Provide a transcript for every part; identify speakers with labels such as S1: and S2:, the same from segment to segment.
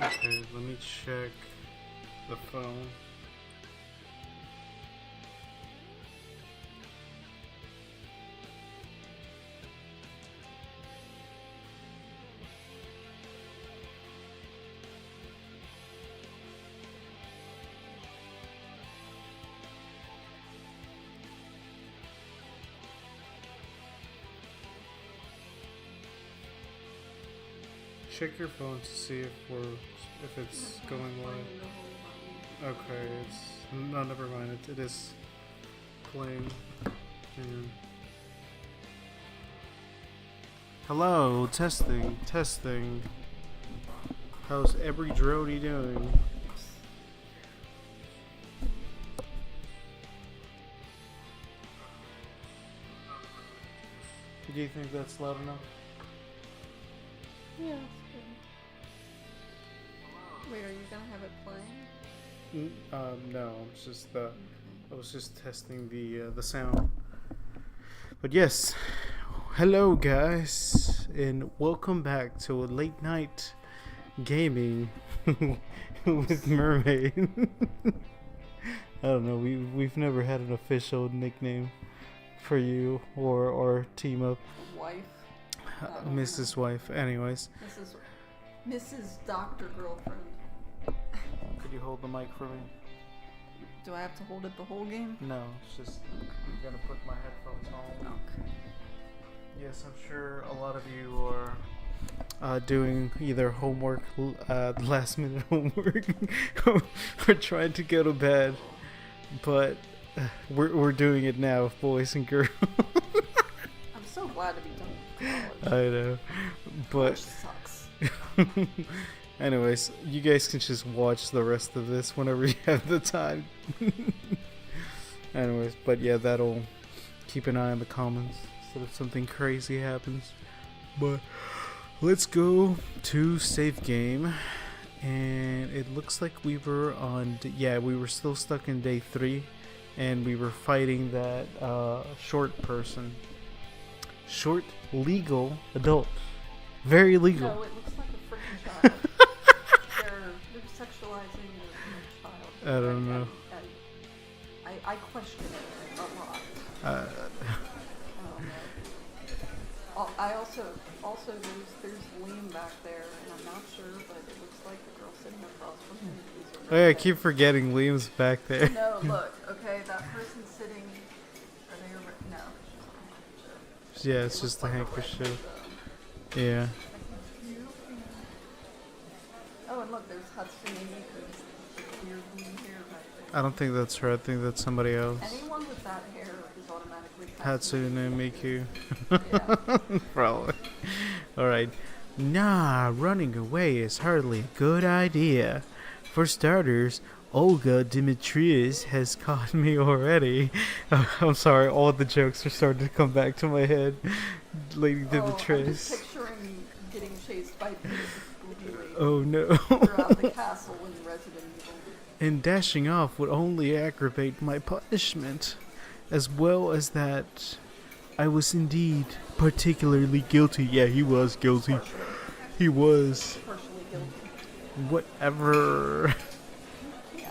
S1: Okay, let me check the phone. Check your phone to see if it's going live. Okay, it's no, never mind. It is playing. Hang on. Hello, testing. How's every drody doing? Do you think that's loud enough?
S2: Yeah, that's good. Wait, are you gonna have it playing?
S1: No. It's just I was just testing the sound. But yes, hello guys, and welcome back to a late night gaming with Mermaid. I don't know. We've never had an official nickname for you or team up.
S2: Wife.
S1: Mrs. Wife. Anyways.
S2: Mrs. Doctor Girlfriend.
S1: Could you hold the mic for me?
S2: Do I have to hold it the whole game?
S1: No, it's just I'm gonna put my headphones on.
S2: Okay.
S1: Yes, I'm sure a lot of you are doing either homework, last minute homework, or trying to go to bed. But we're doing it now, boys and girls.
S2: I'm so glad to be done with college.
S1: I know, but
S2: sucks.
S1: Anyways, you guys can just watch the rest of this whenever you have the time. Anyways, but yeah, that'll keep an eye on the comments so if something crazy happens. But let's go to save game, and it looks like we were on. We were still stuck in day 3, and we were fighting that short person. Short legal adult. Very legal.
S2: No, it looks like a freaking child. they're sexualizing the child.
S1: I don't know.
S2: I question it a lot. I also there's Liam back there, and I'm not sure, but it looks like the girl sitting across from him is a
S1: Oh yeah, I keep forgetting Liam's back there.
S2: No, look, okay, that person sitting. Are they over? No.
S1: Yeah, it's just a handkerchief. Yeah.
S2: Oh, and look, there's Hatsune Miku's weird blue hair right
S1: I don't think that's her. I think that's somebody else.
S2: there. Anyone with that hair is automatically
S1: Hatsune Miku.
S2: Yeah.
S1: Probably. Alright. Nah, running away is hardly a good idea. For starters, Olga Dimitrius has caught me already. I'm sorry, all the jokes are starting to come back to my head. Lady
S2: I'm
S1: Dimitrius.
S2: just picturing getting chased by the Scooby Lady
S1: Oh no.
S2: throughout the castle in Resident Evil.
S1: And dashing off would only aggravate my punishment, as well as that I was indeed particularly guilty. Yeah, he was guilty.
S2: Partially,
S1: He was.
S2: partially guilty.
S1: Whatever.
S2: Yeah.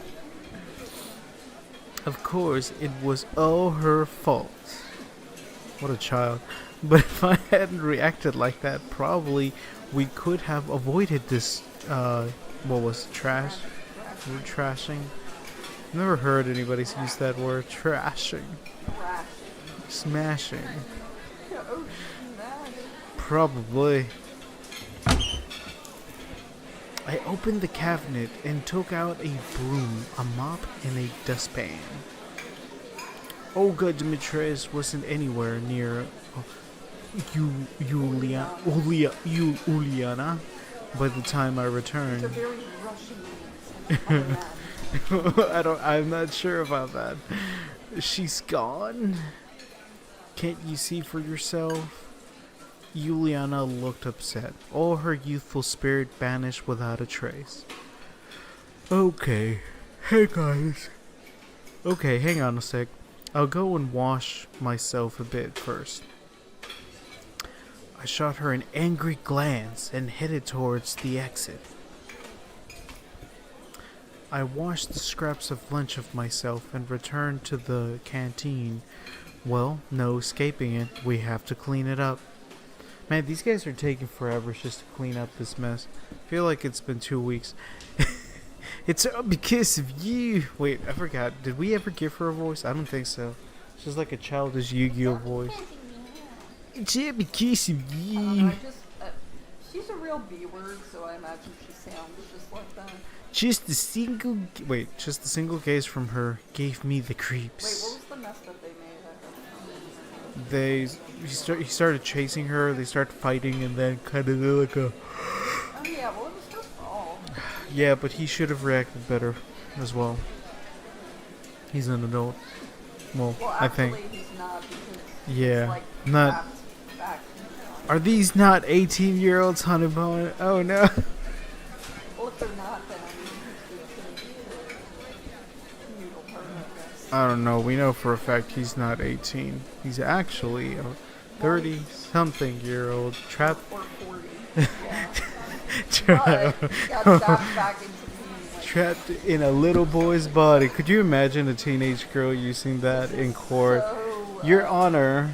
S1: Of course, it was all her fault. What a child. But if I hadn't reacted like that, probably we could have avoided this, what was it, trash? We're trashing. Never heard anybody use that word, trashing.
S2: Crashing.
S1: Smashing.
S2: Oh, man.
S1: Probably. I opened the cabinet and took out a broom, a mop, and a dustpan. Olga Dimitrius wasn't anywhere near Uliana by the time I
S2: It's a
S1: returned.
S2: very Russian man.
S1: I'm not sure about that. She's gone? Can't you see for yourself? Juliana looked upset, all her youthful spirit vanished without a trace. Okay, hey guys. Okay, hang on a sec. I'll go and wash myself a bit first. I shot her an angry glance and headed towards the exit. I washed the scraps of lunch of myself and returned to the canteen. Well, no escaping it. We have to clean it up. Man, these guys are taking forever just to clean up this mess. I feel like it's been 2 weeks. It's all because of you. Wait, I forgot. Did we ever give her a voice? I don't think so. She's like a childish Yu-Gi-Oh voice. It's all because of
S2: I don't
S1: you.
S2: know, she's a real B word, so I imagine she sounds just like that.
S1: Just a single gaze from her gave me the
S2: Wait,
S1: creeps.
S2: what was the mess that they made?
S1: He started chasing her. They started fighting, and then kind of like a
S2: Oh yeah, well it was her fault.
S1: yeah. But he should have reacted better, as well. He's an adult. Well,
S2: Well,
S1: I
S2: actually,
S1: think.
S2: he's not because
S1: Yeah,
S2: he's like
S1: not.
S2: trapped back in the
S1: Are these not 18-year-olds, Honeyboy? Oh no.
S2: Well, if they're not, then I mean, he's going to noodle her, I guess.
S1: I don't know. We know for a fact he's not 18. He's actually a 30-something-year-old trapped.
S2: Or 40. Yeah.
S1: Trapped.
S2: But got zapped back into being like
S1: Trapped in a little boy's body. Could you imagine a teenage girl using that in court?
S2: so,
S1: Your Honor,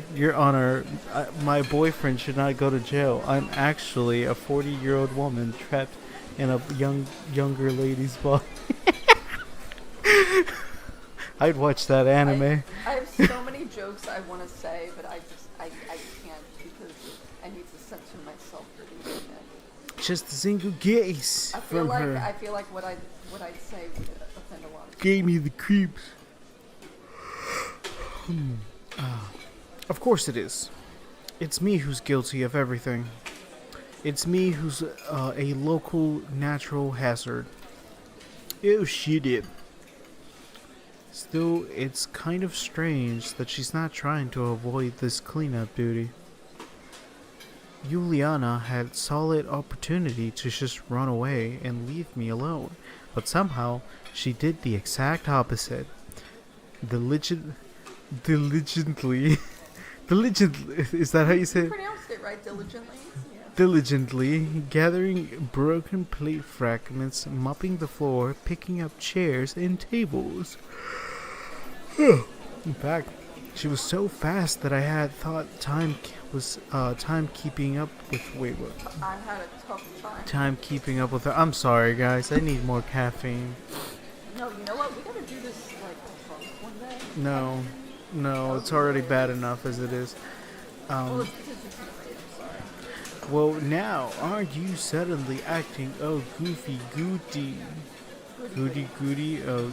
S1: my boyfriend should not go to jail. I'm actually a 40-year-old woman trapped in a younger lady's body. I'd watch that anime.
S2: I have so many jokes I want to say, but I can't because I need to censor myself for the internet.
S1: Just a single gaze
S2: I feel
S1: from
S2: like
S1: her
S2: what I'd say would offend a lot of people.
S1: gave me the creeps. Of course it is. It's me who's guilty of everything. It's me who's a local natural hazard. Oh shit. Still, it's kind of strange that she's not trying to avoid this cleanup duty. Juliana had solid opportunity to just run away and leave me alone, but somehow she did the exact opposite. Diligently, is that how you say
S2: You
S1: it?
S2: pronounced it right, diligently. Yeah.
S1: Diligently gathering broken plate fragments, mopping the floor, picking up chairs and tables. In fact, she was so fast that I had thought time keeping up with. Wait, what?
S2: I had a tough time.
S1: Time keeping up with her. I'm sorry, guys. I need more caffeine.
S2: No, you know what? We gotta do this like drunk one day.
S1: No, it's already bad enough as it is.
S2: Well, it's because you're too late. I'm sorry.
S1: Well, now aren't you suddenly acting goofy goody? Goody, oh.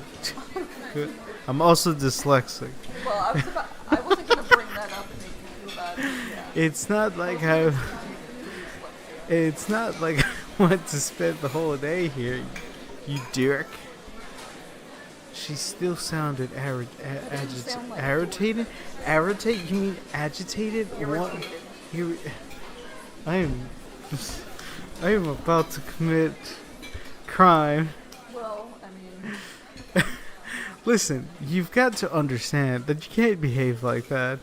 S1: Good. I'm also dyslexic.
S2: Well, I wasn't gonna bring that up and make you feel bad. Yeah.
S1: It's not like it's not like I want to spend the whole day here, you jerk. She still sounded agitated. Irritated? You mean agitated? What?
S2: Irritated.
S1: I am about to commit crime.
S2: Well, I mean,
S1: Listen, you've got to understand that you can't behave like that.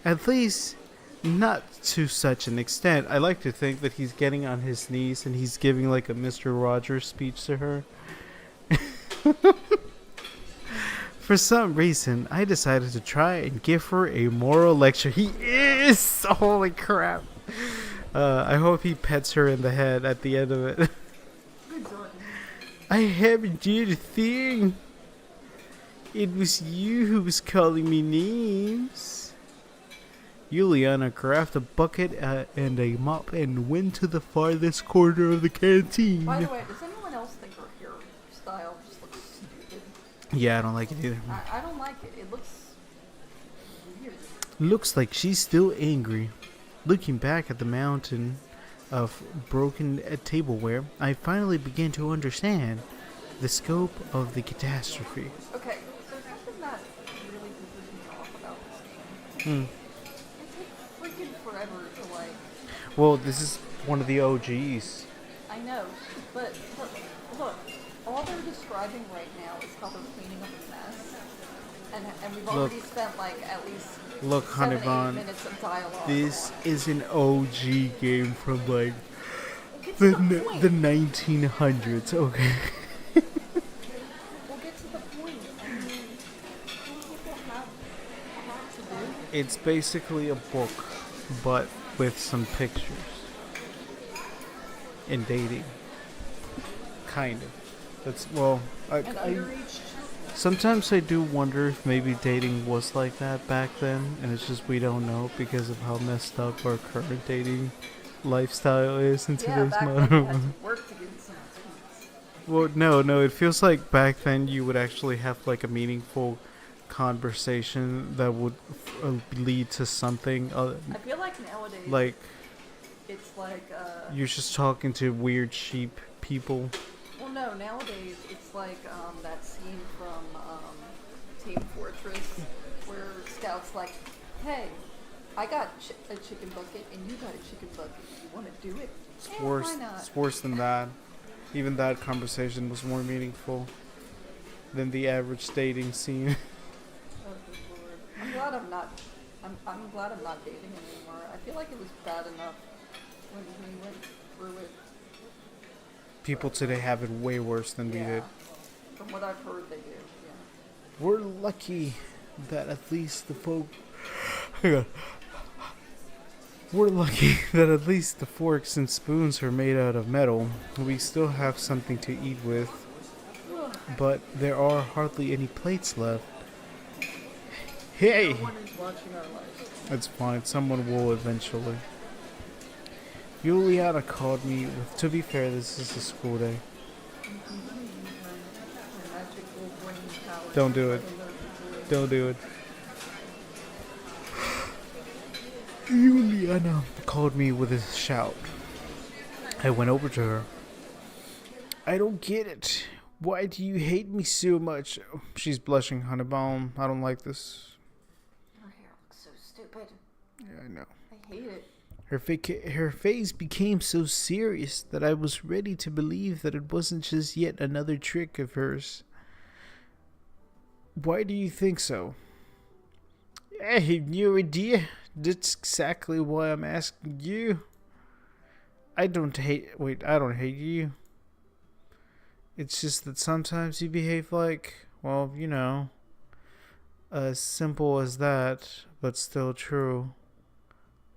S1: At least, not to such an extent. I like to think that he's getting on his knees and he's giving like a Mr. Rogers speech to her. For some reason, I decided to try and give her a moral lecture. He is! Holy crap. I hope he pets her in the head at the end of it.
S2: good done.
S1: I haven't did a thing. It was you who was calling me names. Juliana grabbed a bucket and a mop and went to the farthest corner of the canteen.
S2: By the way, does anyone else think her hairstyle just looks stupid?
S1: Yeah, I don't like it either.
S2: I don't like it. It looks weird.
S1: Looks like she's still angry. Looking back at the mountain of broken tableware, I finally began to understand the scope of the catastrophe.
S2: Okay, so something that really pisses me off about this game. It takes freaking forever to like.
S1: Well, this is one of the OGs.
S2: I know, but look, all they're describing right now is how they're cleaning up a mess, and we've already spent like at least
S1: Look,
S2: 7 8
S1: Honeybon,
S2: minutes of dialogue.
S1: this is an OG game from like
S2: Get to the point.
S1: the 1900s. Okay.
S2: We'll get to the point. I mean, some people have a lot to do.
S1: It's basically a book, but with some pictures. And dating. Kind of. That's, well,
S2: And underage children.
S1: sometimes I do wonder if maybe dating was like that back then, and it's just we don't know because of how messed up our current dating lifestyle is in
S2: Yeah,
S1: today's
S2: back then you
S1: modern.
S2: had to work to get some tweets.
S1: Well, no, it feels like back then you would actually have like a meaningful conversation that would lead to something.
S2: I feel like nowadays,
S1: Like
S2: it's like,
S1: you're just talking to weird sheep people.
S2: well, no, nowadays it's like that scene from Team Fortress where Scout's like, hey, I got a chicken bucket and you got a chicken bucket. You want to do it?
S1: It's
S2: Yeah,
S1: worse.
S2: why not?
S1: It's worse than that. Even that conversation was more meaningful than the average dating scene.
S2: Oh, good lord. I'm glad I'm not. I'm glad I'm not dating anymore. I feel like it was bad enough when we went through it.
S1: People today have it way worse than we did.
S2: From what I've heard, they do. Yeah.
S1: We're lucky that at least the folk. Hang on. We're lucky that at least the forks and spoons are made out of metal. We still have something to eat with, but there are hardly any plates left. Hey!
S2: No one is watching our lives.
S1: It's fine, someone will eventually. Juliana called me. To be fair, this is a school day.
S2: My magical brain power.
S1: Don't do it. Don't do it. Juliana called me with a shout. I went over to her. I don't get it. Why do you hate me so much? She's blushing, Honeybomb. I don't like this.
S2: Your hair looks so stupid.
S1: Yeah, I know.
S2: I hate it.
S1: Her face became so serious that I was ready to believe that it wasn't just yet another trick of hers. Why do you think so? I have no idea. That's exactly why I'm asking you. I don't hate you. It's just that sometimes you behave like, well, you know, as simple as that, but still true.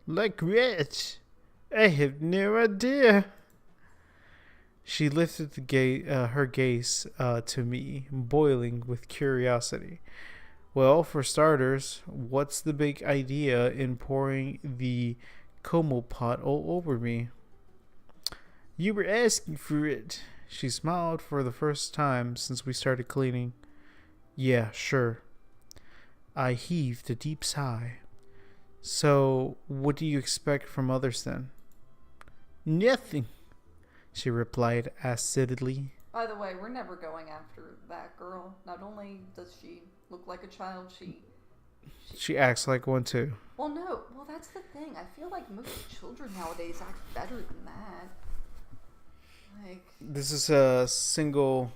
S1: Like what? I have no idea. She lifted her gaze to me, boiling with curiosity. Well, for starters, what's the big idea in pouring the Como pot all over me? You were asking for it. She smiled for the first time since we started cleaning. Yeah, sure. I heaved a deep sigh. So, what do you expect from others then? Nothing, she replied acidly.
S2: By the way, we're never going after that girl. Not only does she look like a child,
S1: She acts like one too.
S2: Well, no. Well, that's the thing. I feel like most children nowadays act better than that. Like,
S1: This is a single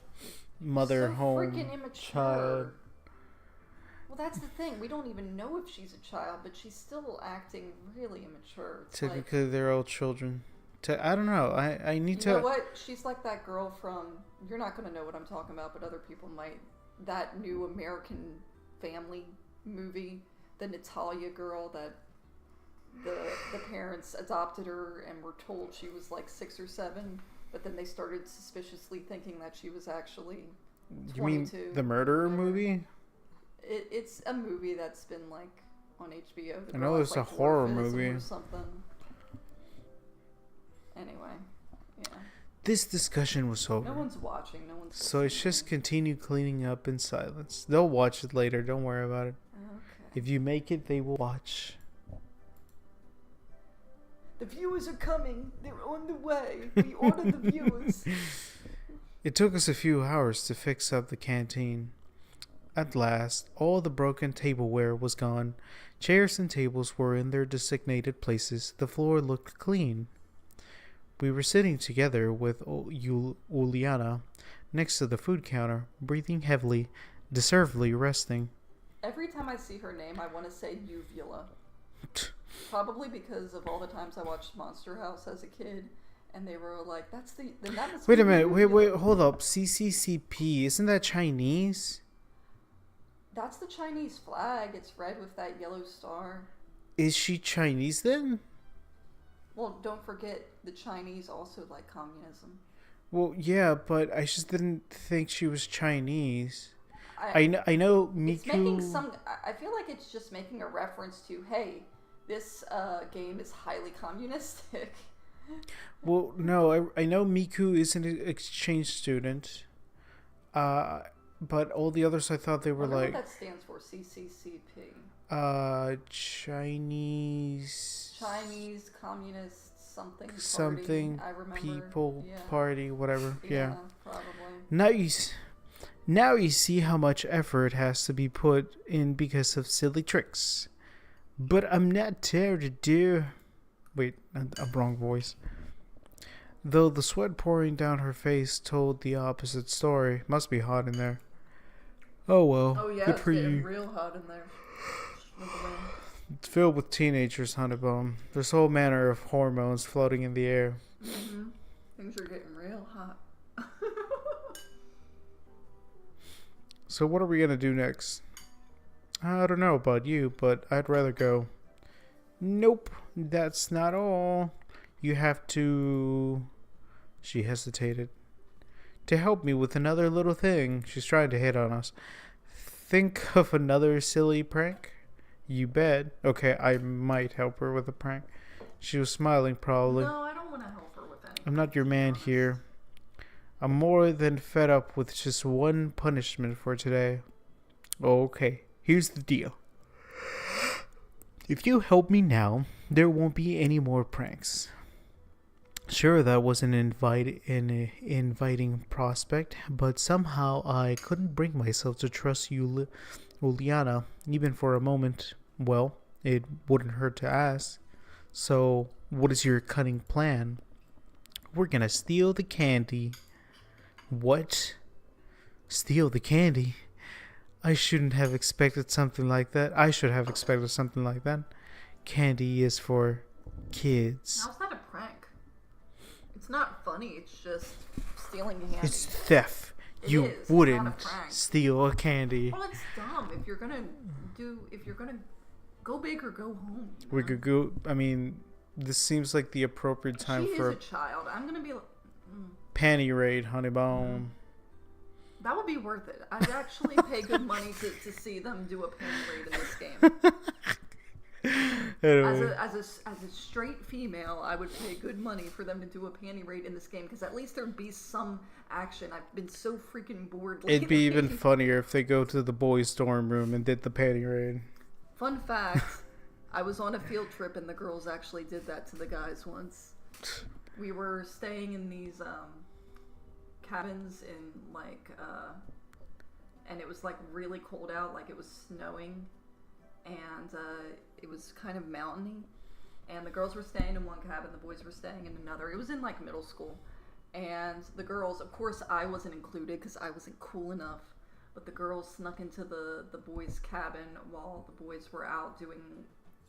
S1: mother
S2: so
S1: home
S2: freaking immature.
S1: child.
S2: Well, that's the thing. We don't even know if she's a child, but she's still acting really immature. It's
S1: Typically, they're all children. I don't know. I need
S2: like,
S1: to.
S2: you know what? She's like that girl from. You're not going to know what I'm talking about, but other people might. That new American Family movie, the Natalia girl that the parents adopted her and were told she was like 6 or 7, but then they started suspiciously thinking that she was actually 22.
S1: You mean the murderer movie?
S2: It's a movie that's been like on HBO. The
S1: I know
S2: girl has,
S1: there's a
S2: like,
S1: horror
S2: dwarfism
S1: movie.
S2: or something. Anyway, yeah.
S1: This discussion was over.
S2: No one's watching. No one's.
S1: So it's just continue cleaning up in silence. They'll watch it later. Don't worry about it.
S2: Okay.
S1: If you make it, they will watch.
S2: The viewers are coming. They're on the way. We ordered the viewers.
S1: It took us a few hours to fix up the canteen. At last, all the broken tableware was gone. Chairs and tables were in their designated places. The floor looked clean. We were sitting together with Juliana next to the food counter, breathing heavily, deservedly resting.
S2: Every time I see her name, I want to say Uvula. Probably because of all the times I watched Monster House as a kid, and they were like, "That's the that must
S1: Wait
S2: be
S1: a minute.
S2: Yu-Gi-Oh."
S1: Wait. Hold up. CCCP. Isn't that Chinese?
S2: That's the Chinese flag. It's red with that yellow star.
S1: Is she Chinese then?
S2: Well, don't forget the Chinese also like communism.
S1: Well, yeah, but I just didn't think she was Chinese. I know Miku.
S2: It's making some. I feel like it's just making a reference to, hey, this game is highly communistic.
S1: Well, no, I know Miku is an exchange student. But all the others, I thought they were
S2: Wonder
S1: like
S2: what that stands for. CCCP.
S1: Chinese
S2: Communist something party.
S1: something
S2: I remember.
S1: people
S2: Yeah.
S1: party, whatever. Yeah.
S2: Probably.
S1: Now you see how much effort has to be put in because of silly tricks. But I'm not tired to do. Wait, a wrong voice. Though the sweat pouring down her face told the opposite story. Must be hot in there. Oh well.
S2: Oh yeah,
S1: good
S2: it's
S1: for
S2: getting
S1: you.
S2: real hot in there. With the wind.
S1: It's filled with teenagers, Honeybone. There's all manner of hormones floating in the air.
S2: Mm-hmm. Things are getting real hot.
S1: So what are we gonna do next? I don't know about you, but I'd rather go. Nope, that's not all. You have to... She hesitated. To help me with another little thing. She's trying to hit on us. Think of another silly prank? You bet. Okay, I might help her with a prank. She was smiling probably.
S2: No, I don't want to help her with anything.
S1: I'm not your man here. I'm more than fed up with just one punishment for today. Okay, here's the deal. If you help me now, there won't be any more pranks. Sure, that was an inviting prospect, but somehow I couldn't bring myself to trust you, Uliana, even for a moment. Well, it wouldn't hurt to ask. So, what is your cunning plan? We're gonna steal the candy. What? Steal the candy? I shouldn't have expected something like that. I should have expected something like that. Candy is for kids.
S2: How's that a prank? It's not funny. It's just stealing candy.
S1: It's theft.
S2: It
S1: You
S2: is. It's
S1: wouldn't
S2: not a prank.
S1: steal a candy.
S2: Well, it's dumb. If you're gonna go big or go home.
S1: We could go. I mean, this seems like the appropriate time
S2: She
S1: for
S2: is a child. I'm gonna be like,
S1: panty raid, Honeybone.
S2: that would be worth it. I'd actually pay good money to see them do a panty raid in this game.
S1: Anyway,
S2: As a straight female, I would pay good money for them to do a panty raid in this game because at least there'd be some action. I've been so freaking bored lately.
S1: it'd be even funnier if they go to the boys' dorm room and did the panty raid.
S2: Fun fact, I was on a field trip and the girls actually did that to the guys once. We were staying in these cabins in and it was like really cold out, like it was snowing, and it was kind of mountainy, and the girls were staying in one cabin, the boys were staying in another. It was in like middle school, and the girls, of course I wasn't included because I wasn't cool enough, but the girls snuck into the boys' cabin while the boys were out doing,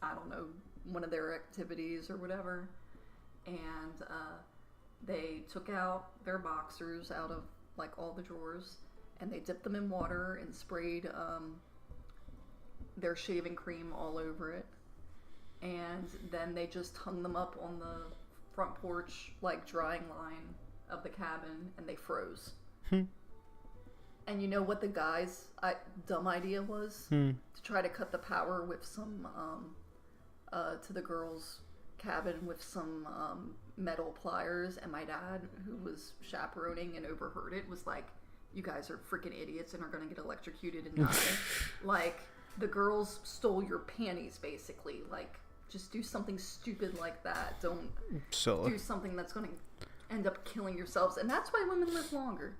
S2: I don't know, one of their activities or whatever, and they took out their boxers out of like all the drawers, and they dipped them in water and sprayed their shaving cream all over it, and then they just hung them up on the front porch like drying line of the cabin, and they froze. And you know what the guys' dumb idea was? To try to cut the power with some to the girls' cabin with some metal pliers, and my dad, who was chaperoning and overheard it, was like, you guys are freaking idiots and are gonna get electrocuted and die. Like, the girls stole your panties, basically. Like, just do something stupid like that. Don't do something that's gonna end up killing yourselves. And that's why women live longer.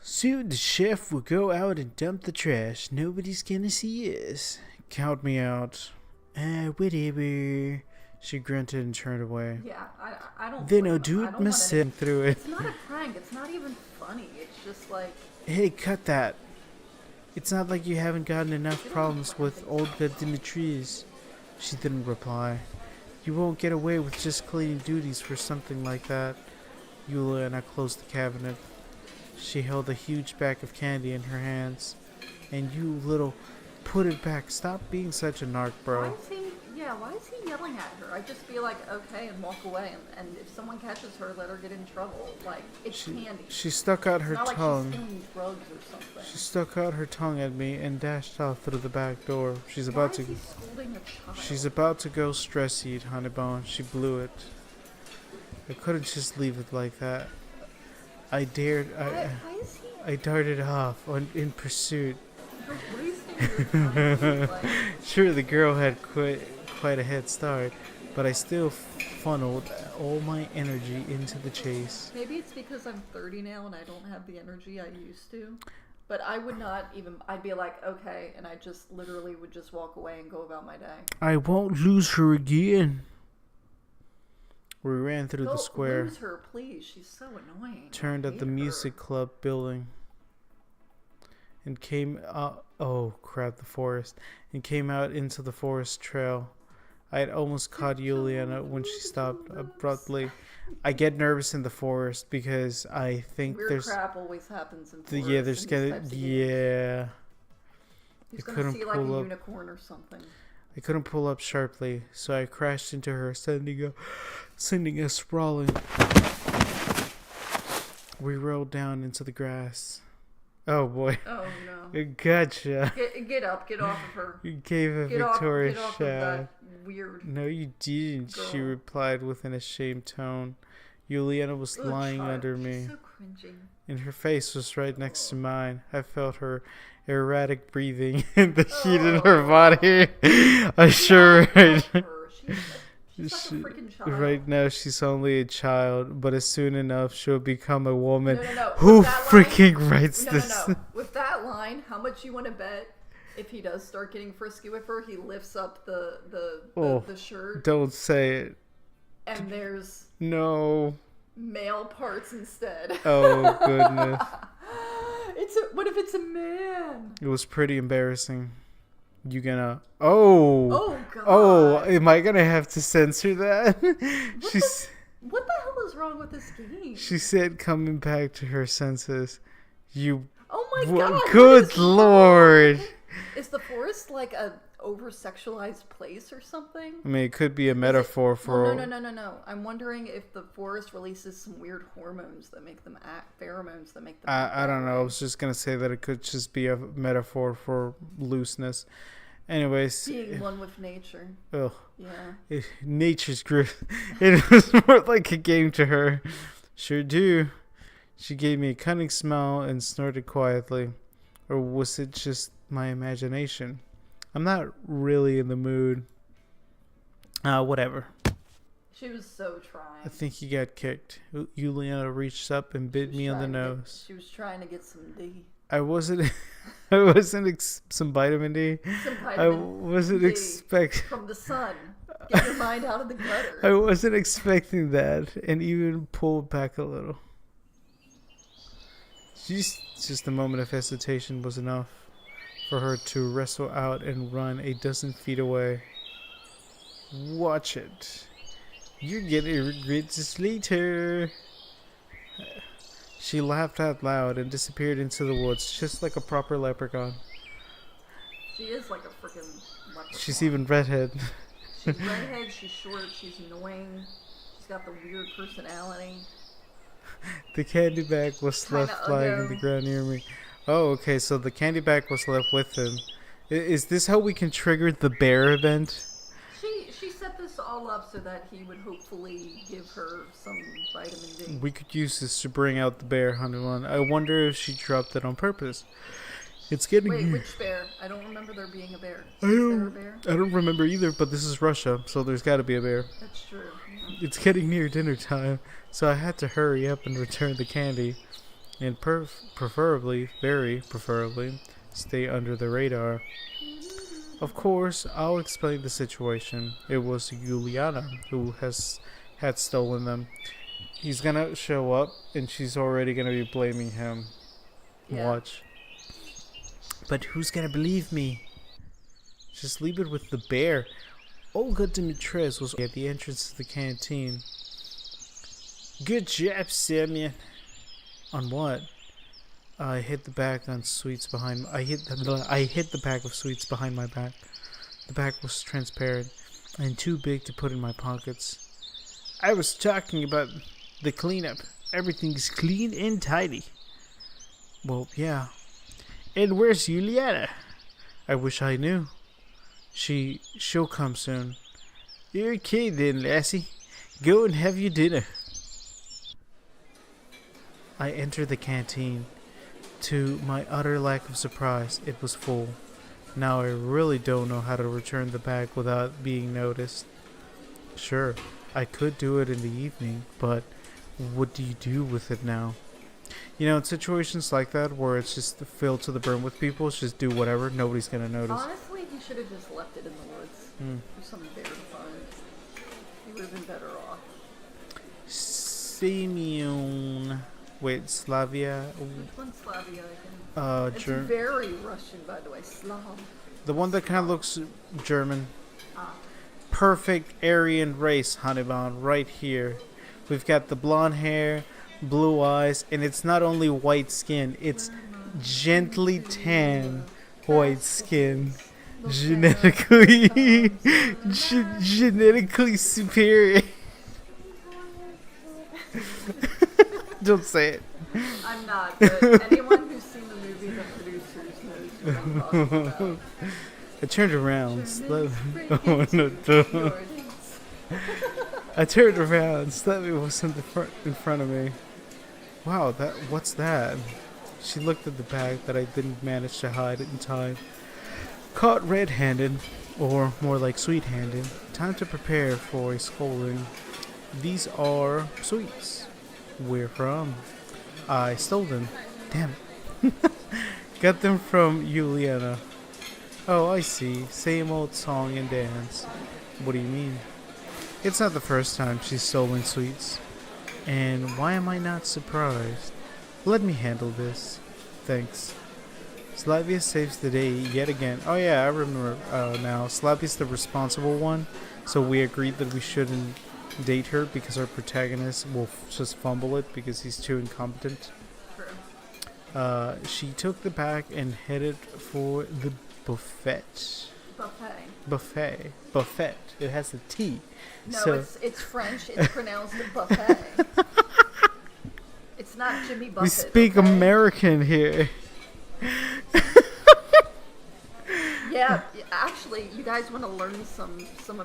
S1: Soon the chef will go out and dump the trash. Nobody's gonna see us. Count me out. Whatever. She grunted and turned away.
S2: Yeah, I don't.
S1: Then
S2: blame
S1: I'll
S2: them.
S1: do
S2: I
S1: it
S2: don't want
S1: myself through it.
S2: It's not a prank. It's not even funny. It's just like,
S1: Hey, cut that. It's not like you haven't gotten enough problems with Olga Dimitri's. She didn't reply. You won't get away with just cleaning duties for something like that. Yuliana closed the cabinet. She held a huge bag of candy in her hands. And you little... Put it back. Stop being such a narc, bro.
S2: Why is he yelling at her? I'd just be like, okay, and walk away. And if someone catches her, let her get in trouble. Like, it's candy.
S1: She stuck out her
S2: It's not
S1: tongue.
S2: like she's stealing drugs or something.
S1: She stuck out her tongue at me and dashed off through the back door.
S2: Why is he scolding a child?
S1: She's about to go stress eat, Honeybone. She blew it. I couldn't just leave it like that. I dared.
S2: Why is he?
S1: I darted off in pursuit.
S2: You're wasting your time. Like,
S1: Sure, the girl had quite a head start, but I still funneled all my energy into the chase.
S2: maybe it's because I'm 30 now and I don't have the energy I used to. But I would not even. I'd be like, okay, and I just literally would just walk away and go about my day.
S1: I won't lose her again. We ran through the square.
S2: Lose her, please. She's so annoying.
S1: Turned at the music club building. And came out, oh crap, the forest. And came out into the forest trail. I had almost caught Yuliana when she stopped abruptly. I get nervous in the forest because I think
S2: Weird
S1: there's...
S2: crap always happens in forests.
S1: Yeah, there's gonna... Yeah.
S2: He's
S1: I
S2: gonna
S1: couldn't
S2: see like a
S1: pull up.
S2: unicorn or something.
S1: I couldn't pull up sharply, so I crashed into her, sending us sprawling. We rolled down into the grass. Oh boy.
S2: Oh no.
S1: Gotcha.
S2: Get up, get off of her.
S1: You gave a
S2: Get
S1: victorious
S2: off of
S1: shout.
S2: that weird.
S1: No, you didn't, she
S2: Girl.
S1: replied with an ashamed tone. Juliana was
S2: Ugh,
S1: lying
S2: child.
S1: under
S2: She's
S1: me,
S2: so cringy.
S1: and her face was right next to mine. I felt her erratic breathing and the heat in her body. I sure...
S2: Love her. She's like a freaking child.
S1: Right now, she's only a child, but as soon enough, she'll become a woman.
S2: No.
S1: Who
S2: With that
S1: freaking
S2: line,
S1: writes this?
S2: No. With that line, how much you want to bet if he does start getting frisky with her, he lifts up the shirt
S1: Don't say it.
S2: and there's
S1: No.
S2: male parts instead.
S1: Oh, goodness.
S2: What if it's a man?
S1: It was pretty embarrassing. You gonna... Oh.
S2: Oh god.
S1: Oh, am I gonna have to censor that?
S2: What the hell is wrong with this game?
S1: She said, coming back to her senses. You...
S2: Oh my god.
S1: Good lord.
S2: Is the forest like a over-sexualized place or something?
S1: I mean, it could be a metaphor for...
S2: Well, no. I'm wondering if the forest releases some weird hormones that make them act, pheromones that make them act
S1: I
S2: that
S1: don't know. I
S2: way.
S1: was just gonna say that it could just be a metaphor for looseness. Anyways,
S2: Being one with nature.
S1: ugh,
S2: Yeah.
S1: nature's grew. It was more like a game to her. Sure do. She gave me a cunning smile and snorted quietly. Or was it just my imagination? I'm not really in the mood. Whatever.
S2: She was so
S1: I
S2: trying.
S1: think he got kicked. Juliana reached up and bit me on the nose.
S2: She was trying to get some D.
S1: I wasn't. I wasn't some vitamin D.
S2: Some
S1: I
S2: vitamin
S1: wasn't
S2: D
S1: expect.
S2: from the sun. Get your mind out of the gutter.
S1: I wasn't expecting that, and even pulled back a little. Just a moment of hesitation was enough for her to wrestle out and run a dozen feet away. Watch it. You're gonna regret this later. She laughed out loud and disappeared into the woods, just like a proper leprechaun.
S2: She is like a freaking leprechaun.
S1: She's even redhead.
S2: She's redhead, she's short, she's annoying. She's got the weird personality.
S1: The candy bag was
S2: Kinda
S1: left lying on the
S2: uggo.
S1: ground near me. Oh, okay, so the candy bag was left with him. Is this how we can trigger the bear event?
S2: She set this all up so that he would hopefully give her some vitamin D.
S1: We could use this to bring out the bear, Hanuman. I wonder if she dropped it on purpose. It's getting
S2: Wait,
S1: near.
S2: which bear? I don't remember there being a bear.
S1: I
S2: Is there a
S1: don't,
S2: bear?
S1: I don't remember either, but this is Russia, so there's got to be a bear.
S2: That's true. Yeah.
S1: It's getting near dinner time, so I had to hurry up and return the candy. And preferably, very preferably, stay under the radar. Of course, I'll explain the situation. It was Juliana who had stolen them. He's gonna show up, and she's already gonna be blaming him.
S2: Yeah.
S1: Watch. But who's gonna believe me? Just leave it with the bear. Olga Dimitres was at the entrance to the canteen. Good job, Simeon. On what? I hit the bag on sweets behind. I hit the bag of sweets behind my back. The bag was transparent and too big to put in my pockets. I was talking about the cleanup. Everything's clean and tidy. Well, yeah. And where's Juliana? I wish I knew. She'll come soon. You're okay then, lassie. Go and have your dinner. I entered the canteen. To my utter lack of surprise, it was full. Now I really don't know how to return the bag without being noticed. Sure, I could do it in the evening, but what do you do with it now? You know, in situations like that where it's just filled to the brim with people, it's just do whatever, nobody's gonna notice.
S2: Honestly, he should have just left it in the woods. There's something there to find. He would have been better off.
S1: Simeon. Wait, Slavia?
S2: Which one's Slavia again? It's very Russian, by the way. Slav.
S1: The one that kind of looks German.
S2: Ah.
S1: Perfect Aryan race, Hannibal, right here. We've got the blonde hair, blue eyes, and it's not only white skin, it's gently tan white skin. Genetically, genetically superior. Don't say it.
S2: I'm not, but anyone who's seen the movie The Producers knows what I'm talking about.
S1: I turned around. Oh no! Don't. I turned around. Slevy was in front of me. Wow, what's that? She looked at the bag that I didn't manage to hide in time. Caught red-handed, or more like sweet-handed. Time to prepare for a scolding. These are sweets. Where from? I stole them. Damn it. Got them from Juliana. Oh, I see. Same old song and dance. What do you mean? It's not the first time she's stolen sweets. And why am I not surprised? Let me handle this. Thanks. Slavia saves the day yet again. Oh yeah, I remember now. Slavia's the responsible one. So we agreed that we shouldn't date her because our protagonist will just fumble it because he's too incompetent.
S2: True.
S1: She took the bag and headed for the buffet. Buffet. It has a T.
S2: No,
S1: so
S2: it's French. It's pronounced buffet. It's not Jimmy Buffett.
S1: we speak
S2: okay?
S1: American here.
S2: Yeah, actually, you guys want to learn some true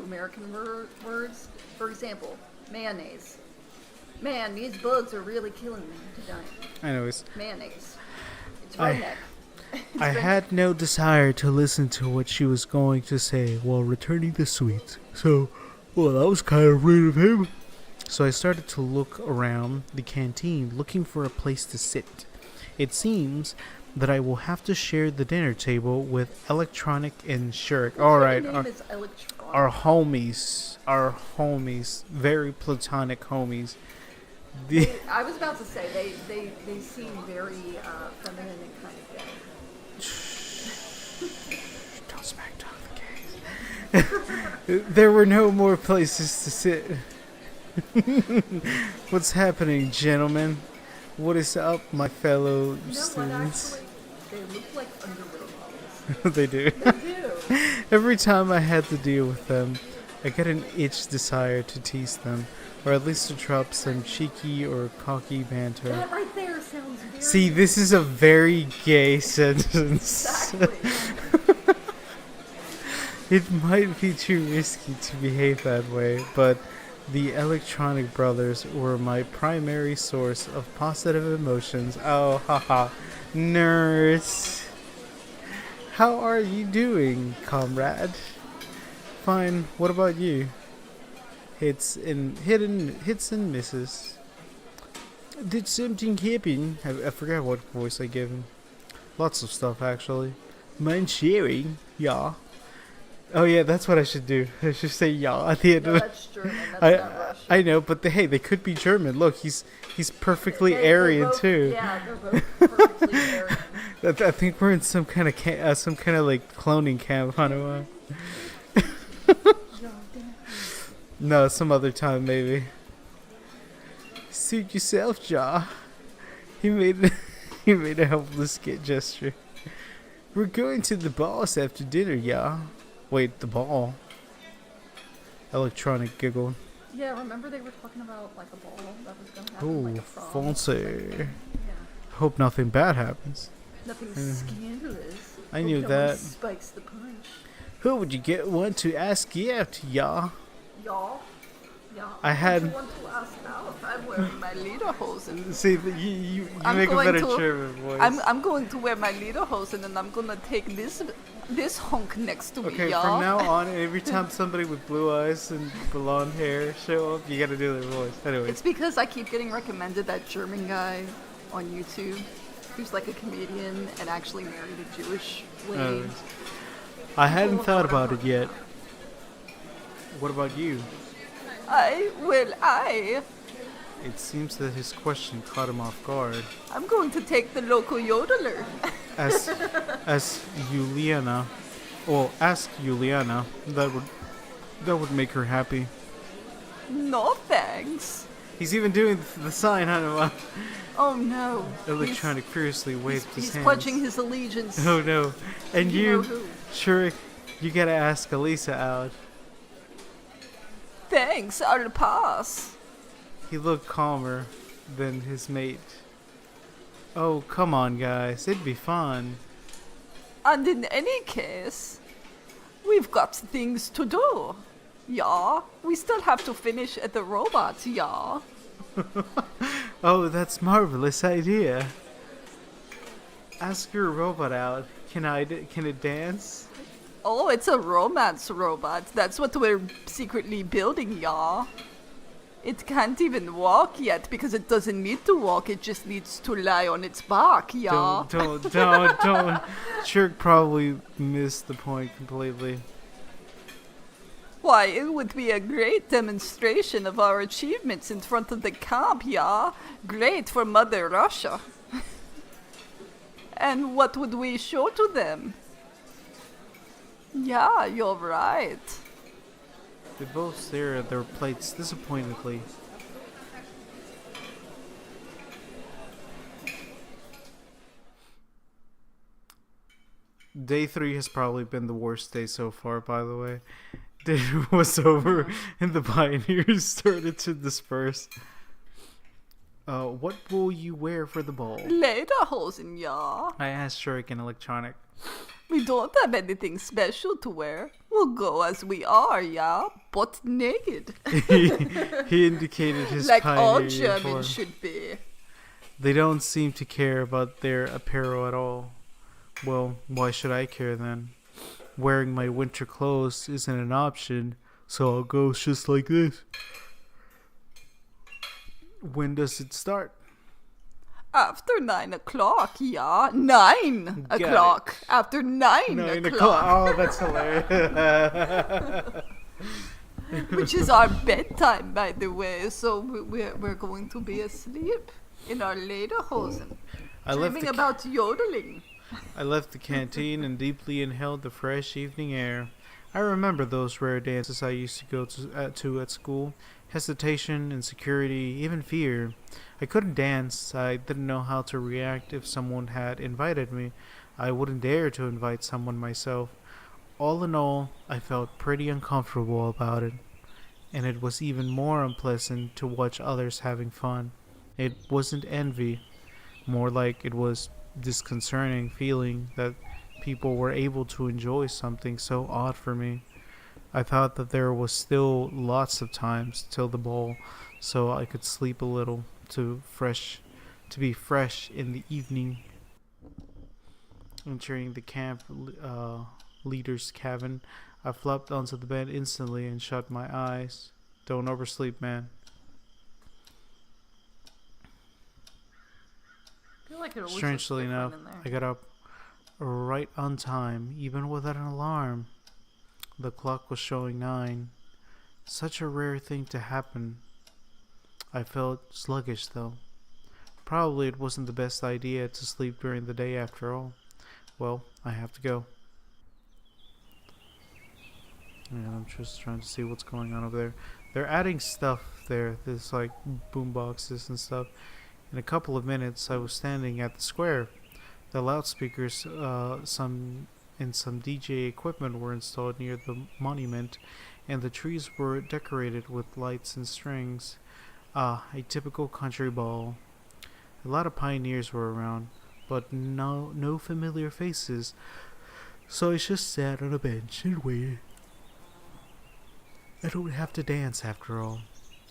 S2: American words? For example, mayonnaise. Man, these bugs are really killing me tonight.
S1: Anyways.
S2: Mayonnaise. It's redneck.
S1: I had no desire to listen to what she was going to say while returning the sweets. So, well, that was kind of rude of him. So I started to look around the canteen looking for a place to sit. It seems that I will have to share the dinner table with Electronic and Shirk. Alright, our homies. Very platonic homies.
S2: I was about to say, they seem very feminine and kind of gay.
S1: Don't smack talk the gays. There were no more places to sit. What's happening, gentlemen? What is up, my fellow students?
S2: Actually, they look like underwear models.
S1: They do.
S2: They do.
S1: Every time I had to deal with them, I got an itch desire to tease them, or at least to drop some cheeky or cocky banter.
S2: That right there sounds very...
S1: See, this is a very gay sentence.
S2: Exactly.
S1: It might be too risky to behave that way, but the Electronic Brothers were my primary source of positive emotions. Oh, haha. Nerds. How are you doing, comrade? Fine. What about you? Hits and misses. Did something happen? I forgot what voice I gave him. Lots of stuff, actually. Mind sharing? Yeah. Oh yeah, that's what I should do. I should say yeah at the end
S2: No,
S1: of it.
S2: that's German. That's not Russian.
S1: I know, but hey, they could be German. Look, he's perfectly Aryan
S2: both,
S1: too.
S2: Yeah, they're both perfectly Aryan.
S1: I think we're in some kind of like cloning camp, Hanuma. No, some other time maybe. Suit yourself, Jaw. He made he made a helpless gesture. We're going to the balls after dinner, yeah. Wait, the ball. Electronic giggled.
S2: Yeah, remember they were talking about like a ball that was gonna happen,
S1: Ooh,
S2: like a prom.
S1: fancy.
S2: Yeah.
S1: Hope nothing bad happens.
S2: Nothing scandalous.
S1: I
S2: Hope
S1: knew
S2: no one
S1: that.
S2: spikes the punch.
S1: Who would you get one to ask you out, yeah?
S2: Y'all? Yeah.
S1: I had-
S2: You want to ask now if I'm wearing my lederhosen.
S1: See, you
S2: I'm
S1: make a
S2: going
S1: better
S2: to-
S1: German voice.
S2: I'm going to wear my lederhosen and I'm gonna take this hunk next to me,
S1: Okay,
S2: y'all.
S1: from now on, every time somebody with blue eyes and blonde hair show up, you gotta do their voice. Anyways,
S2: It's because I keep getting recommended that German guy on YouTube who's like a comedian and actually married a Jewish lady.
S1: anyways. I hadn't thought about it yet. What about you? It seems that his question caught him off guard.
S2: I'm going to take the local yodeler.
S1: As Juliana, well, ask Juliana. That would make her happy.
S2: No thanks.
S1: He's even doing the sign on him.
S2: Oh no.
S1: Electronic furiously waved his
S2: He's
S1: hands.
S2: pledging his allegiance.
S1: Oh no! And
S2: You
S1: you,
S2: know who.
S1: Shrek, you gotta ask Elisa out.
S2: Thanks, I'll pass.
S1: He looked calmer than his mate. Oh, come on, guys. It'd be fun.
S2: And in any case, we've got things to do. Yeah, we still have to finish at the robot, yeah.
S1: Oh, that's marvelous idea. Ask your robot out. Can it dance?
S2: Oh, it's a romance robot. That's what we're secretly building, yeah. It can't even walk yet because it doesn't need to walk. It just needs to lie on its back, yeah.
S1: Don't. Shrek probably missed the point completely.
S2: Why, it would be a great demonstration of our achievements in front of the camp, yeah. Great for Mother Russia. And what would we show to them? Yeah, you're right.
S1: They both stare at their plates disappointedly. Day 3 has probably been the worst day so far, by the way. Day was over and the pioneers started to disperse. What will you wear for the ball?
S2: Lederhosen, yeah.
S1: I asked Shrek in electronic.
S2: We don't have anything special to wear. We'll go as we are, yeah, but naked.
S1: He indicated his
S2: Like all
S1: pioneer uniform.
S2: Germans should be.
S1: They don't seem to care about their apparel at all. Well, why should I care then? Wearing my winter clothes isn't an option, so I'll go just like this. When does it start?
S2: After 9 o'clock, yeah. 9
S1: Got
S2: o'clock. After 9 o'clock.
S1: Oh, that's hilarious.
S2: Which is our bedtime, by the way. So we're going to be asleep in our lederhosen. Dreaming about yodeling.
S1: I left the canteen and deeply inhaled the fresh evening air. I remember those rare dances I used to go to at school. Hesitation, insecurity, even fear. I couldn't dance. I didn't know how to react if someone had invited me. I wouldn't dare to invite someone myself. All in all, I felt pretty uncomfortable about it. And it was even more unpleasant to watch others having fun. It wasn't envy. More like it was disconcerting feeling that people were able to enjoy something so odd for me. I thought that there was still lots of times till the ball, so I could sleep a little to be fresh in the evening. Entering the camp leader's cabin, I flopped onto the bed instantly and shut my eyes. Don't oversleep, man. Strangely enough, I got up right on time, even without an alarm. The clock was showing 9. Such a rare thing to happen. I felt sluggish though. Probably it wasn't the best idea to sleep during the day after all. Well, I have to go. And I'm just trying to see what's going on over there. They're adding stuff there. There's like boom boxes and stuff. In a couple of minutes, I was standing at the square. The loudspeakers, some DJ equipment were installed near the monument, and the trees were decorated with lights and strings. Ah, a typical country ball. A lot of pioneers were around, but no familiar faces. So I just sat on a bench and waited. I don't have to dance after all.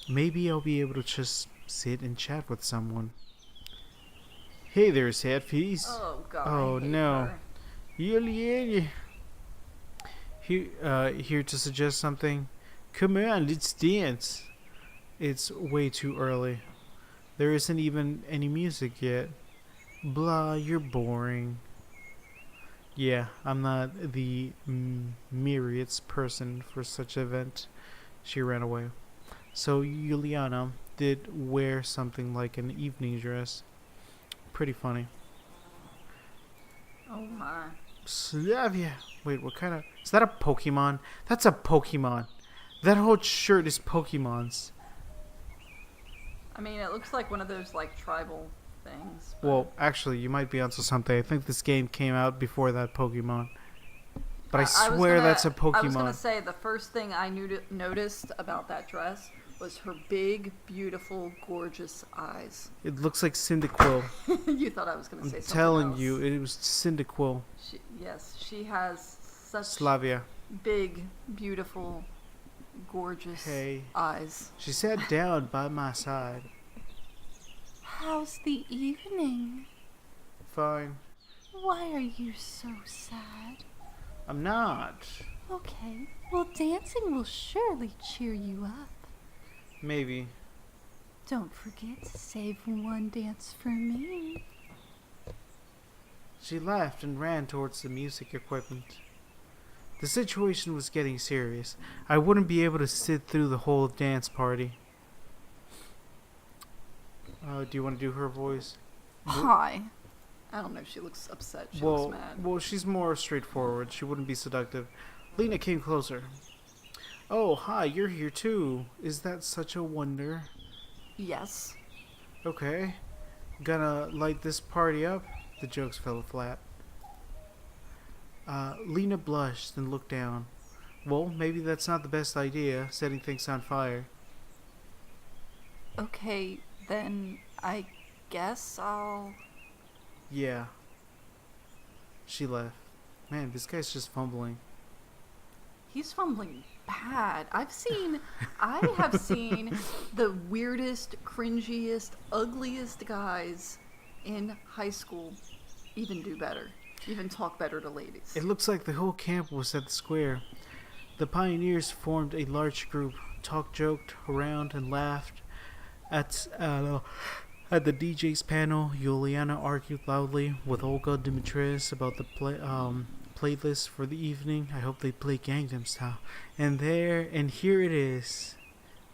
S1: Maybe I'll be able to just sit and chat with someone. Hey there, sad face.
S2: Oh God.
S1: Oh,
S2: I hate
S1: no.
S2: her.
S1: Yeah. Here to suggest something. Come on, let's dance. It's way too early. There isn't even any music yet. Blah, you're boring. Yeah, I'm not the myriads person for such an event. She ran away. So Juliana did wear something like an evening dress. Pretty funny.
S2: Oh my.
S1: Slavia. Wait, what kind of... Is that a Pokemon? That's a Pokemon. That whole shirt is Pokemon's.
S2: I mean, it looks like one of those like tribal things. but-
S1: Well, actually, you might be onto something. I think this game came out before that Pokemon. But I
S2: was
S1: swear
S2: gonna-
S1: that's a Pokemon.
S2: I was gonna say the first thing I noticed about that dress was her big, beautiful, gorgeous eyes.
S1: It looks like Cyndaquil.
S2: You thought I was gonna
S1: I'm
S2: say something
S1: telling
S2: else.
S1: you, it was Cyndaquil.
S2: Yes, she has such
S1: Slavia.
S2: big, beautiful, gorgeous
S1: Hey.
S2: eyes.
S1: She sat down by my side.
S3: How's the evening?
S1: Fine.
S3: Why are you so sad?
S1: I'm not.
S3: Okay, well, dancing will surely cheer you up.
S1: Maybe.
S3: Don't forget to save one dance for me.
S1: She laughed and ran towards the music equipment. The situation was getting serious. I wouldn't be able to sit through the whole dance party. Do you want to do her voice?
S2: Hi. I don't know. She looks upset. She looks mad.
S1: Well, she's more straightforward. She wouldn't be seductive. Lena came closer. Oh, hi, you're here too. Is that such a wonder?
S2: Yes.
S1: Okay. Gonna light this party up? The jokes fell flat. Lena blushed and looked down. Well, maybe that's not the best idea, setting things on fire.
S2: Okay, then I guess I'll.
S1: Yeah. She left. Man, this guy's just fumbling.
S2: He's fumbling bad. I have seen the weirdest, cringiest, ugliest guys in high school even do better. Even talk better to ladies.
S1: It looks like the whole camp was at the square. The pioneers formed a large group, talked, joked around, and laughed. At the DJ's panel, Juliana argued loudly with Olga Dimitriz about the playlist for the evening. I hope they play Gangnam Style. And here it is.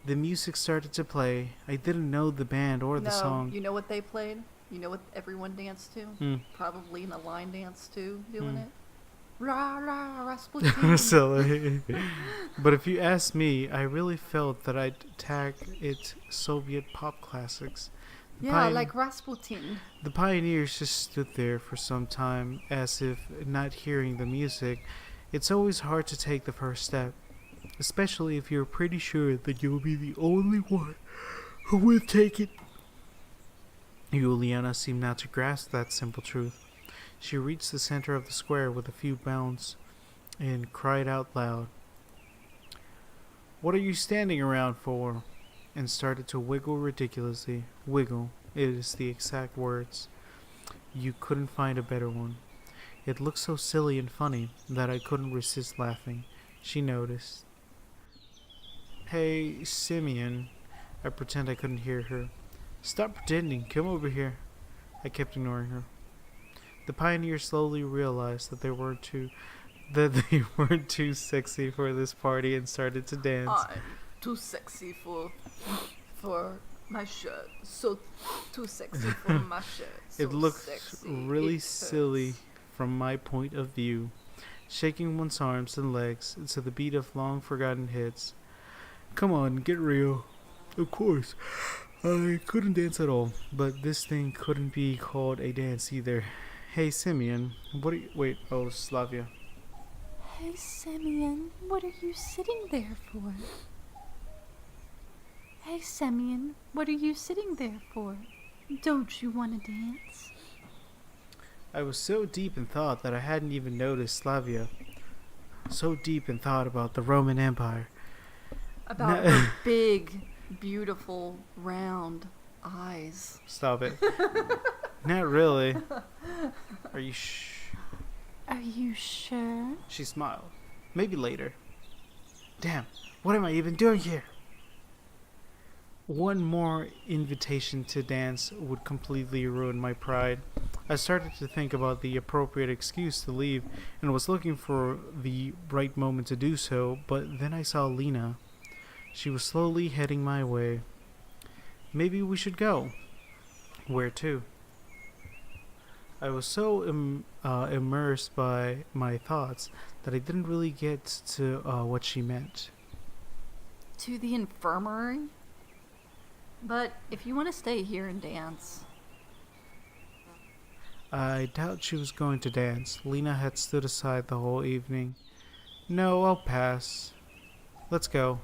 S1: The music started to play. I didn't know the band or the song.
S2: You know what they played? You know what everyone danced to? Probably in a line dance too, doing it. Rah rah Rasputin.
S1: Silly. But if you ask me, I really felt that I'd tag it Soviet pop classics.
S2: Yeah, like Rasputin.
S1: The pioneers just stood there for some time as if not hearing the music. It's always hard to take the first step, especially if you're pretty sure that you'll be the only one who will take it. Juliana seemed not to grasp that simple truth. She reached the center of the square with a few bounds and cried out loud, "What are you standing around for?" and started to wiggle ridiculously. Wiggle, it is the exact words. You couldn't find a better one. It looked so silly and funny that I couldn't resist laughing. She noticed. Hey, Simeon. I pretend I couldn't hear her. Stop pretending, come over here. I kept ignoring her. The pioneers slowly realized that they weren't too sexy for this party and started to dance.
S2: I'm too sexy for my shirt. So too sexy for my shirt. So
S1: It looked
S2: sexy,
S1: really
S2: it
S1: silly
S2: hurts.
S1: from my point of view. shaking one's arms and legs to the beat of long forgotten hits. Come on, get real. Of course, I couldn't dance at all, but this thing couldn't be called a dance either. Hey, Simeon, what are you... Wait, oh, Slavia.
S3: Hey, Simeon, what are you sitting there for? Hey, Simeon, what are you sitting there for? Don't you want to dance?
S1: I was so deep in thought that I hadn't even noticed Slavia. So deep in thought about the Roman Empire.
S2: About her big, beautiful, round eyes.
S1: Stop it. Not really. Are you
S3: Are you sure?
S1: She smiled. Maybe later. Damn, what am I even doing here? One more invitation to dance would completely ruin my pride. I started to think about the appropriate excuse to leave and was looking for the right moment to do so, but then I saw Lena. She was slowly heading my way. Maybe we should go. Where to? I was so immersed by my thoughts that I didn't really get to what she meant.
S2: To the infirmary? But if you want to stay here and dance.
S1: I doubt she was going to dance. Lena had stood aside the whole evening. No, I'll pass. Let's go.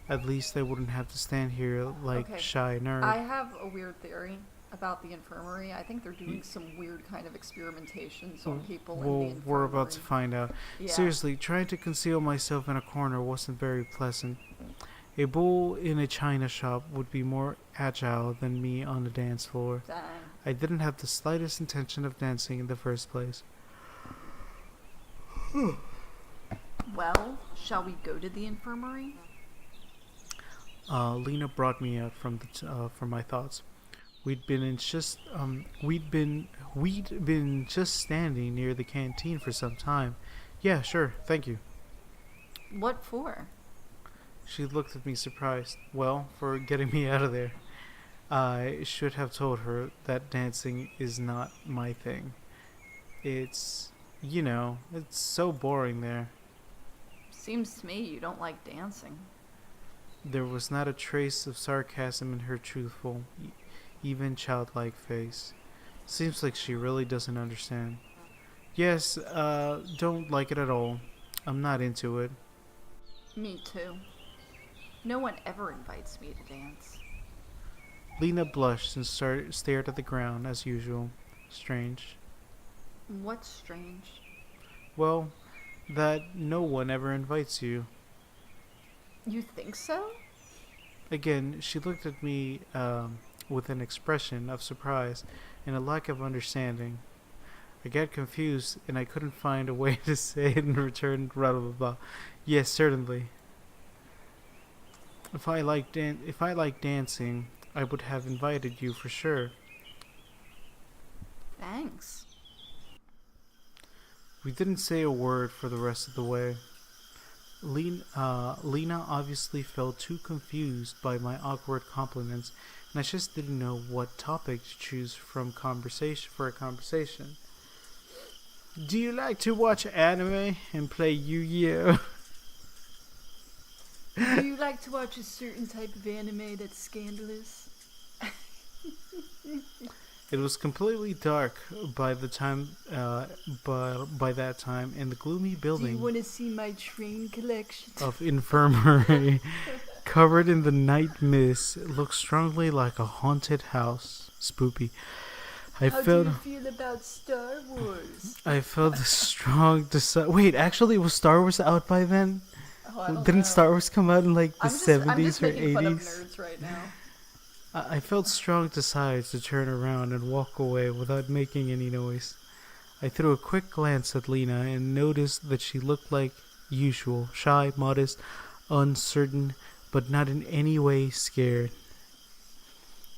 S1: At least I wouldn't have to stand here like
S2: Okay.
S1: shy nerd.
S2: I have a weird theory about the infirmary. I think they're doing some weird kind of experimentations on people in the
S1: Well,
S2: infirmary.
S1: we're about to find out.
S2: Yeah.
S1: Seriously, trying to conceal myself in a corner wasn't very pleasant. A bull in a china shop would be more agile than me on the dance floor.
S2: Dang.
S1: I didn't have the slightest intention of dancing in the first place.
S2: Well, shall we go to the infirmary?
S1: Lena brought me out from my thoughts. We'd been just standing near the canteen for some time. Yeah, sure, thank you.
S2: What for?
S1: She looked at me surprised. Well, for getting me out of there. I should have told her that dancing is not my thing. It's so boring there.
S2: Seems to me you don't like dancing.
S1: There was not a trace of sarcasm in her truthful, even childlike face. Seems like she really doesn't understand. Yes, don't like it at all. I'm not into it.
S2: Me too. No one ever invites me to dance.
S1: Lena blushed and stared at the ground as usual. Strange.
S2: What's strange?
S1: Well, that no one ever invites you.
S2: You think so?
S1: Again, she looked at me with an expression of surprise and a lack of understanding. I got confused and I couldn't find a way to say it and returned blah blah blah. Yes, certainly. If I like dancing, I would have invited you for sure.
S2: Thanks.
S1: We didn't say a word for the rest of the way. Lena obviously felt too confused by my awkward compliments, and I just didn't know what topic to choose for a conversation. Do you like to watch anime and play Yu-Gi-Oh?
S2: Do you like to watch a certain type of anime that's scandalous?
S1: It was completely dark by the time, by that time, in the gloomy building
S2: want to see my train collection?
S1: of infirmary, covered in the night mist, it looked strongly like a haunted house. Spoopy. I felt
S2: feel about Star Wars?
S1: a strong desire. Wait, actually, was Star Wars out by then?
S2: Oh, I don't
S1: Didn't
S2: know.
S1: Star Wars come out in like the
S2: I'm just
S1: '70s or
S2: making fun of
S1: '80s?
S2: nerds right now.
S1: I felt strong desire to turn around and walk away without making any noise. I threw a quick glance at Lena and noticed that she looked like usual, shy, modest, uncertain, but not in any way scared.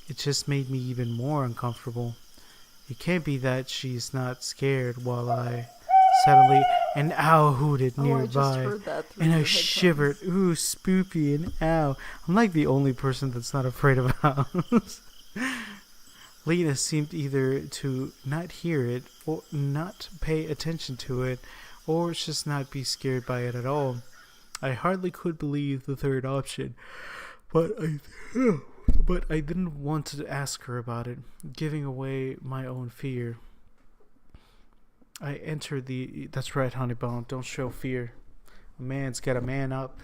S1: It just made me even more uncomfortable. It can't be that she's not scared while I suddenly an owl hooted
S2: Oh, I just
S1: nearby.
S2: heard that through
S1: And I
S2: your
S1: shivered.
S2: headphones.
S1: Ooh, spoopy and ow. I'm like the only person that's not afraid of owls. Lena seemed either to not hear it, or not pay attention to it, or just not be scared by it at all. I hardly could believe the third option, but I didn't want to ask her about it, giving away my own fear. I entered the. That's right, Honeybone. Don't show fear. A man's got a man up.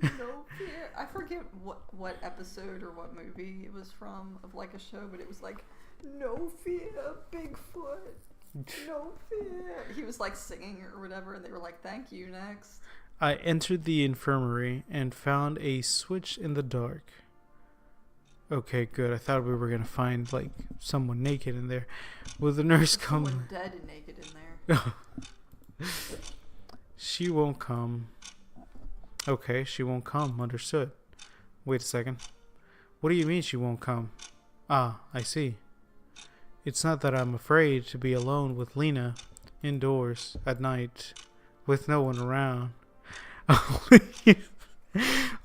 S2: No fear. I forget what episode or what movie it was from of like a show, but it was like, no fear, Bigfoot. No fear. He was like singing or whatever, and they were like, thank you, next.
S1: I entered the infirmary and found a switch in the dark. Okay, good. I thought we were gonna find like someone naked in there. Will the nurse come?
S2: Someone dead and naked in there.
S1: She won't come. Okay, she won't come. Understood. Wait a second. What do you mean she won't come? Ah, I see. It's not that I'm afraid to be alone with Lena, indoors, at night, with no one around.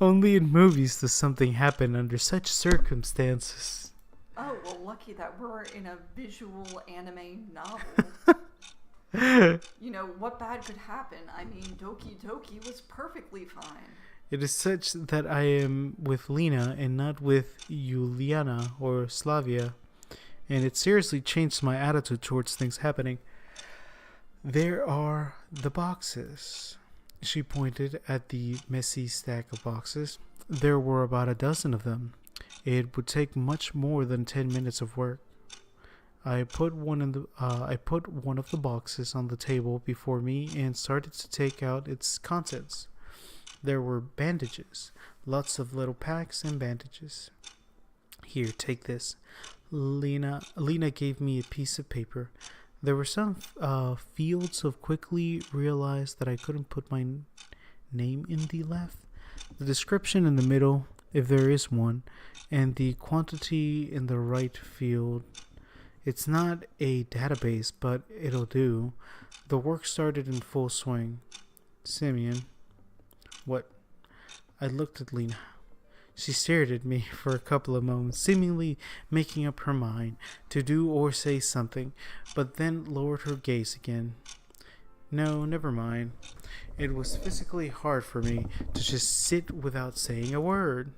S1: Only in movies does something happen under such circumstances.
S2: Oh, well, lucky that we're in a visual anime novel. You know, what bad could happen? I mean, Doki Doki was perfectly fine.
S1: It is such that I am with Lena and not with Juliana or Slavia, and it seriously changed my attitude towards things happening. There are the boxes. She pointed at the messy stack of boxes. There were about a dozen of them. It would take much more than 10 minutes of work. I put one of the boxes on the table before me and started to take out its contents. There were bandages, lots of little packs and bandages. Here, take this. Lena gave me a piece of paper. There were some fields of quickly realized that I couldn't put my name in the left, the description in the middle, if there is one, and the quantity in the right field. It's not a database, but it'll do. The work started in full swing. Simeon. What? I looked at Lena. She stared at me for a couple of moments, seemingly making up her mind to do or say something, but then lowered her gaze again. No, never mind. It was physically hard for me to just sit without saying a word.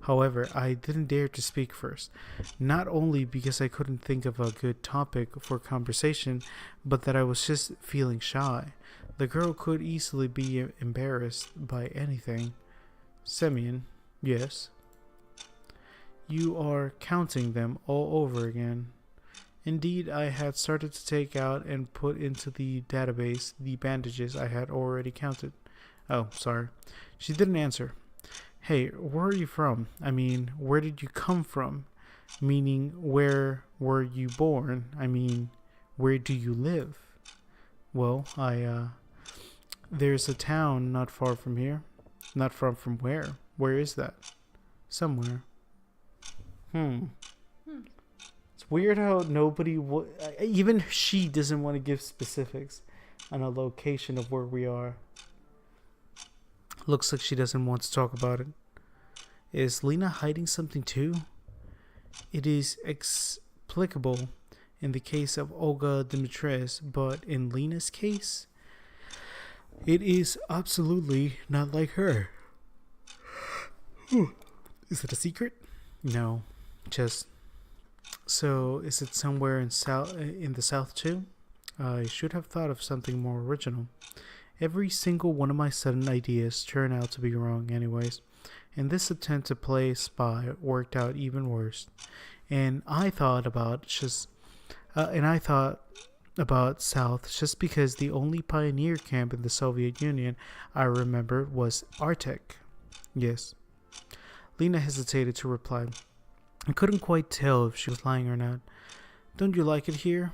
S1: However, I didn't dare to speak first, not only because I couldn't think of a good topic for conversation, but that I was just feeling shy. The girl could easily be embarrassed by anything. Simeon, yes? You are counting them all over again. Indeed, I had started to take out and put into the database the bandages I had already counted. Oh, sorry. She didn't answer. Hey, where are you from? I mean, where did you come from? Meaning, where were you born? I mean, where do you live? Well, there's a town not far from here. Not far from where? Where is that? Somewhere. It's weird how nobody even she doesn't want to give specifics on a location of where we are. Looks like she doesn't want to talk about it. Is Lena hiding something too? It is explicable in the case of Olga Dimitrescu, but in Lena's case, it is absolutely not like her. Is it a secret? No, just... So, is it somewhere in the south too? I should have thought of something more original. Every single one of my sudden ideas turned out to be wrong anyways, and this attempt to play spy worked out even worse. And I thought about South just because the only pioneer camp in the Soviet Union I remembered was Artek. Yes. Lena hesitated to reply. I couldn't quite tell if she was lying or not. Don't you like it here?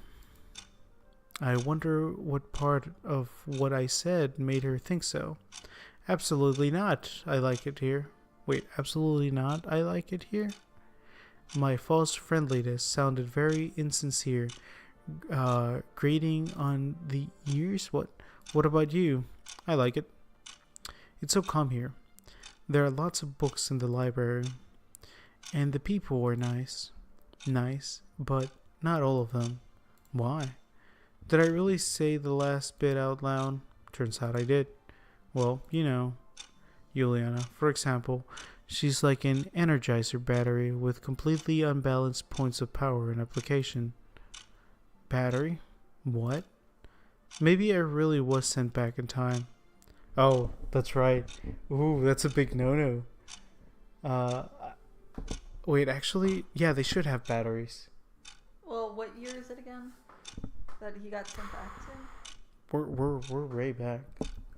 S1: I wonder what part of what I said made her think so. Absolutely not. I like it here. Wait, absolutely not. I like it here? My false friendliness sounded very insincere, grating on the ears. What about you? I like it. It's so calm here. There are lots of books in the library, and the people are nice. nice, but not all of them. Why? Did I really say the last bit out loud? Turns out I did. Well, Juliana, for example, she's like an energizer battery with completely unbalanced points of power and application. Battery? What? Maybe I really was sent back in time. Oh, that's right. Ooh, that's a big no-no. Uh, Wait, actually, yeah, they should have batteries.
S2: Well, what year is it again that he got sent back to?
S1: We're way back.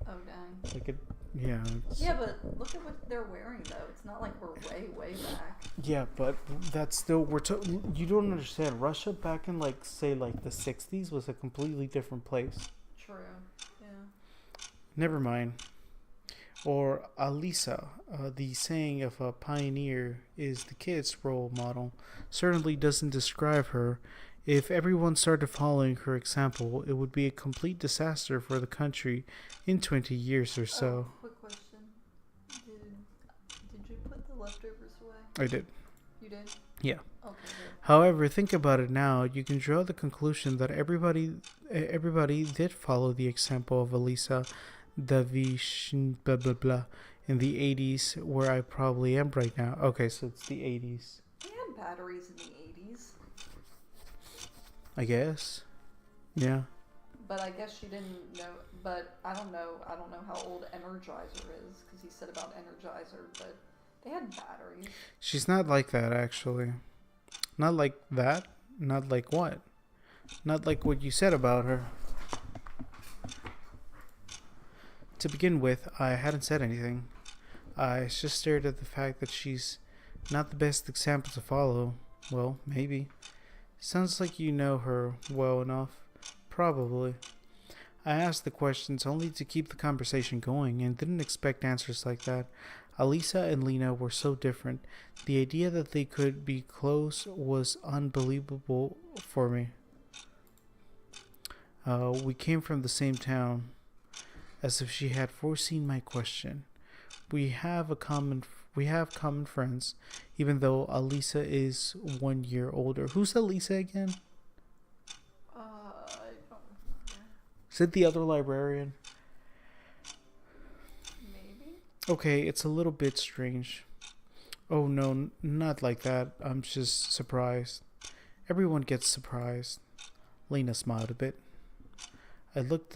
S2: Oh dang.
S1: Like it, yeah.
S2: Yeah, but look at what they're wearing though. It's not like we're way back.
S1: Yeah, but that's still you don't understand. Russia back in like the 60s was a completely different place.
S2: True. Yeah.
S1: Never mind. Or Alisa, the saying of a pioneer is the kid's role model, certainly doesn't describe her. If everyone started following her example, it would be a complete disaster for the country in 20 years or so.
S2: Quick question. Did you put the leftovers away?
S1: I did.
S2: You did?
S1: Yeah.
S2: Okay, good.
S1: However, think about it now. You can draw the conclusion that everybody did follow the example of Elisa Davish blah blah blah in the 80s, where I probably am right now. Okay, so it's the 80s.
S2: They had batteries in the 80s.
S1: I guess. Yeah.
S2: But I guess she didn't know. But I don't know how old Energizer is, because he said about Energizer, but they had batteries.
S1: She's not like that, actually. Not like that? Not like what? Not like what you said about her. To begin with, I hadn't said anything. I just stared at the fact that she's not the best example to follow. Well, maybe. Sounds like you know her well enough. Probably. I asked the questions only to keep the conversation going and didn't expect answers like that. Alisa and Lena were so different. The idea that they could be close was unbelievable for me. We came from the same town, as if she had foreseen my question. We have common friends, even though Alisa is 1 year older. Who's Alisa again?
S2: I don't remember.
S1: Is it the other librarian?
S2: Maybe?
S1: Okay, it's a little bit strange. Oh no, not like that. I'm just surprised. Everyone gets surprised. Lena smiled a bit. I took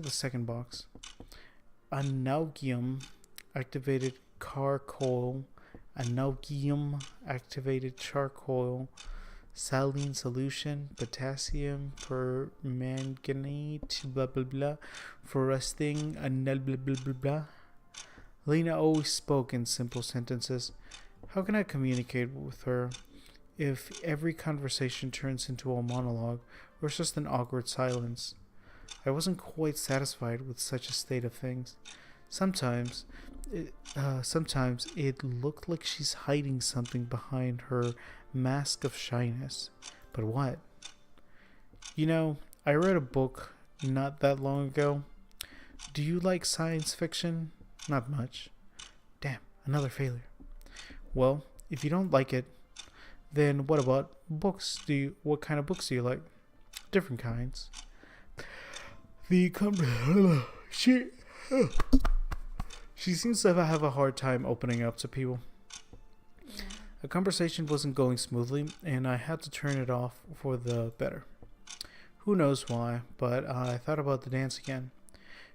S1: the second box. Anaugium activated charcoal. Anaugium activated charcoal. Saline solution. Potassium permanganate. Blah blah blah. For resting. Blah blah blah blah blah. Lena always spoke in simple sentences. How can I communicate with her if every conversation turns into a monologue or it's just an awkward silence? I wasn't quite satisfied with such a state of things. Sometimes it looked like she's hiding something behind her mask of shyness. But what? I read a book not that long ago. Do you like science fiction? Not much. Damn, another failure. Well, if you don't like it, then what about books? What kind of books do you like? Different kinds. She seems to have a hard time opening up to people.
S2: Yeah.
S1: The conversation wasn't going smoothly, and I had to turn it off for the better. Who knows why, but I thought about the dance again.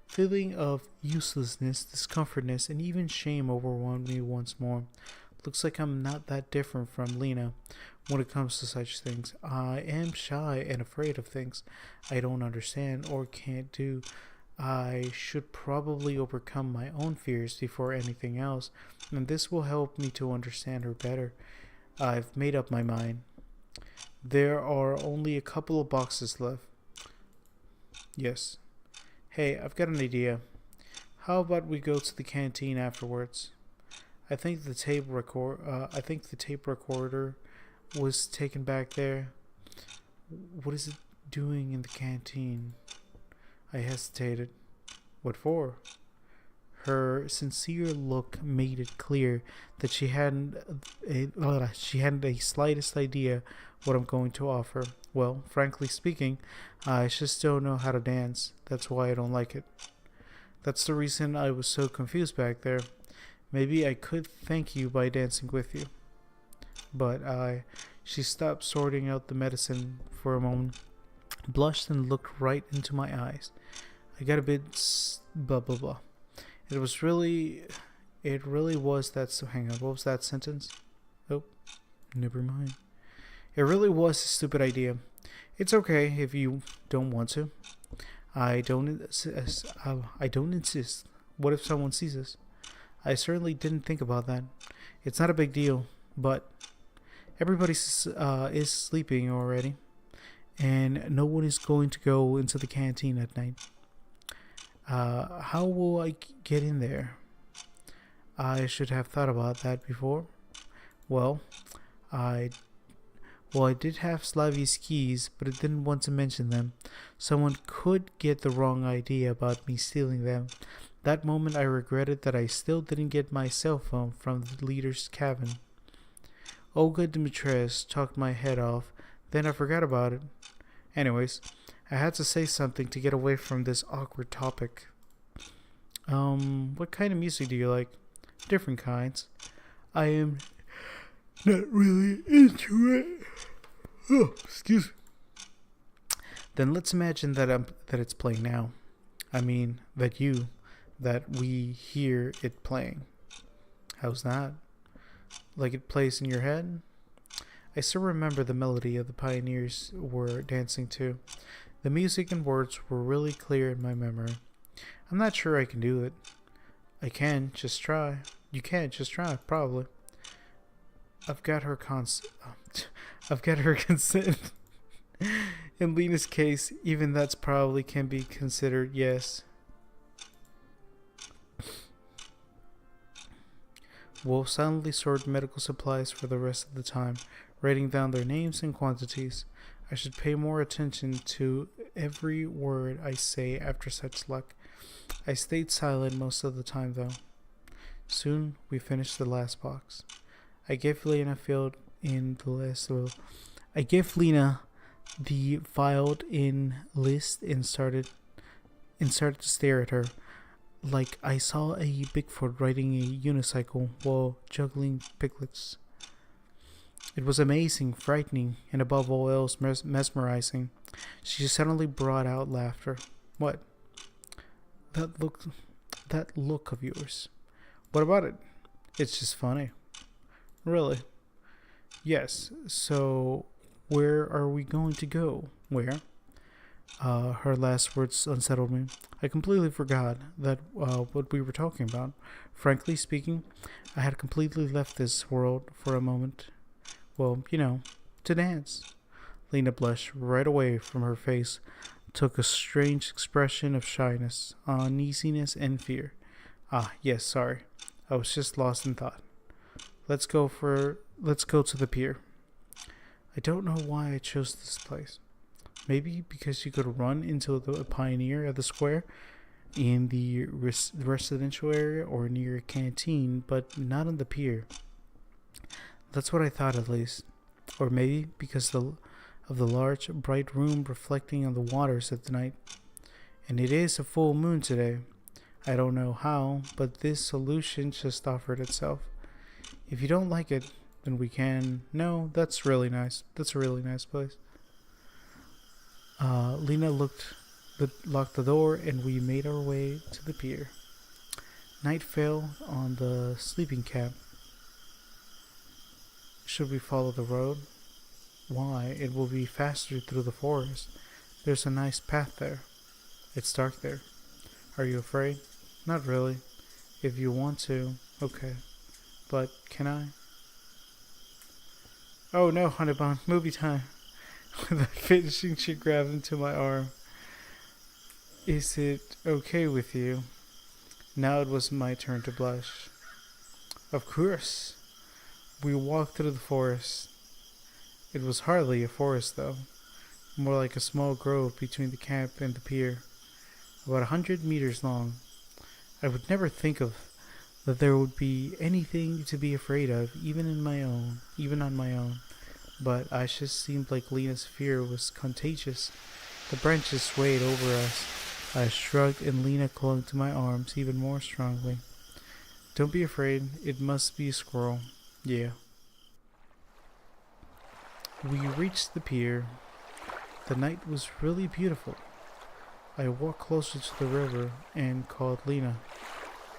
S1: Feeling of uselessness, discomfortness, and even shame overwhelmed me once more. Looks like I'm not that different from Lena when it comes to such things. I am shy and afraid of things I don't understand or can't do. I should probably overcome my own fears before anything else, and this will help me to understand her better. I've made up my mind. There are only a couple of boxes left. Yes. Hey, I've got an idea. How about we go to the canteen afterwards? I think the tape recorder was taken back there. What is it doing in the canteen? I hesitated. What for? Her sincere look made it clear that she hadn't a slightest idea what I'm going to offer. Well, frankly speaking, I just don't know how to dance. That's why I don't like it. That's the reason I was so confused back there. Maybe I could thank you by dancing with you. She stopped sorting out the medicine for a moment, blushed and looked right into my eyes. I got a bit blah blah blah. It really was that. So hang on, what was that sentence? Oh, never mind. It really was a stupid idea. It's okay if you don't want to. I don't insist. What if someone sees us? I certainly didn't think about that. It's not a big deal, but everybody is sleeping already, and no one is going to go into the canteen at night. How will I get in there? I should have thought about that before. Well, I did have Slavy's keys, but I didn't want to mention them. Someone could get the wrong idea about me stealing them. That moment I regretted that I still didn't get my cell phone from the leader's cabin. Olga Dimitrievna talked my head off, then I forgot about it. Anyways, I had to say something to get away from this awkward topic. What kind of music do you like? Different kinds. I am not really into it. Oh, excuse me. Then let's imagine that it's playing now. I mean, that we hear it playing. How's that? Like it plays in your head? I still remember the melody of the pioneers were dancing to. The music and words were really clear in my memory. I'm not sure I can do it. I can, just try. You can, just try, probably. I've got her consent. In Lena's case, even that's probably can be considered yes. We'll silently sort medical supplies for the rest of the time, writing down their names and quantities. I should pay more attention to every word I say after such luck. I stayed silent most of the time, though. Soon we finished the last box. I gave Lena the filed in list and started to stare at her, like I saw a Bigfoot riding a unicycle while juggling piglets. It was amazing, frightening, and above all else mesmerizing. She suddenly brought out laughter. What? That look of yours. What about it? It's just funny. Really? Yes. So, where are we going to go? Where? Her last words unsettled me. I completely forgot that what we were talking about. Frankly speaking, I had completely left this world for a moment. Well, to dance. Lena blushed right away from her face, took a strange expression of shyness, uneasiness, and fear. Ah, yes, sorry. I was just lost in thought. Let's go to the pier. I don't know why I chose this place. Maybe because you could run into the Pioneer at the square in the residential area or near a canteen, but not on the pier. That's what I thought, at least. Or maybe because of the large, bright room reflecting on the waters at the night. And it is a full moon today. I don't know how, but this solution just offered itself. If you don't like it, then we can... No, that's really nice. That's a really nice place. Lena locked the door, and we made our way to the pier. Night fell on the sleeping camp. Should we follow the road? Why, it will be faster through the forest. There's a nice path there. It's dark there. Are you afraid? Not really. If you want to, okay. But can I? Oh no, Honeybun, movie time. Without finishing, she grabbed into my arm. Is it okay with you? Now it was my turn to blush. Of course. We walked through the forest. It was hardly a forest, though. More like a small grove between the camp and the pier. About 100 meters long. I would never think of that there would be anything to be afraid of, even on my own. But I just seemed like Lena's fear was contagious. The branches swayed over us. I shrugged and Lena clung to my arms even more strongly. Don't be afraid, it must be a squirrel. Yeah. We reached the pier. The night was really beautiful. I walked closer to the river and called Lena.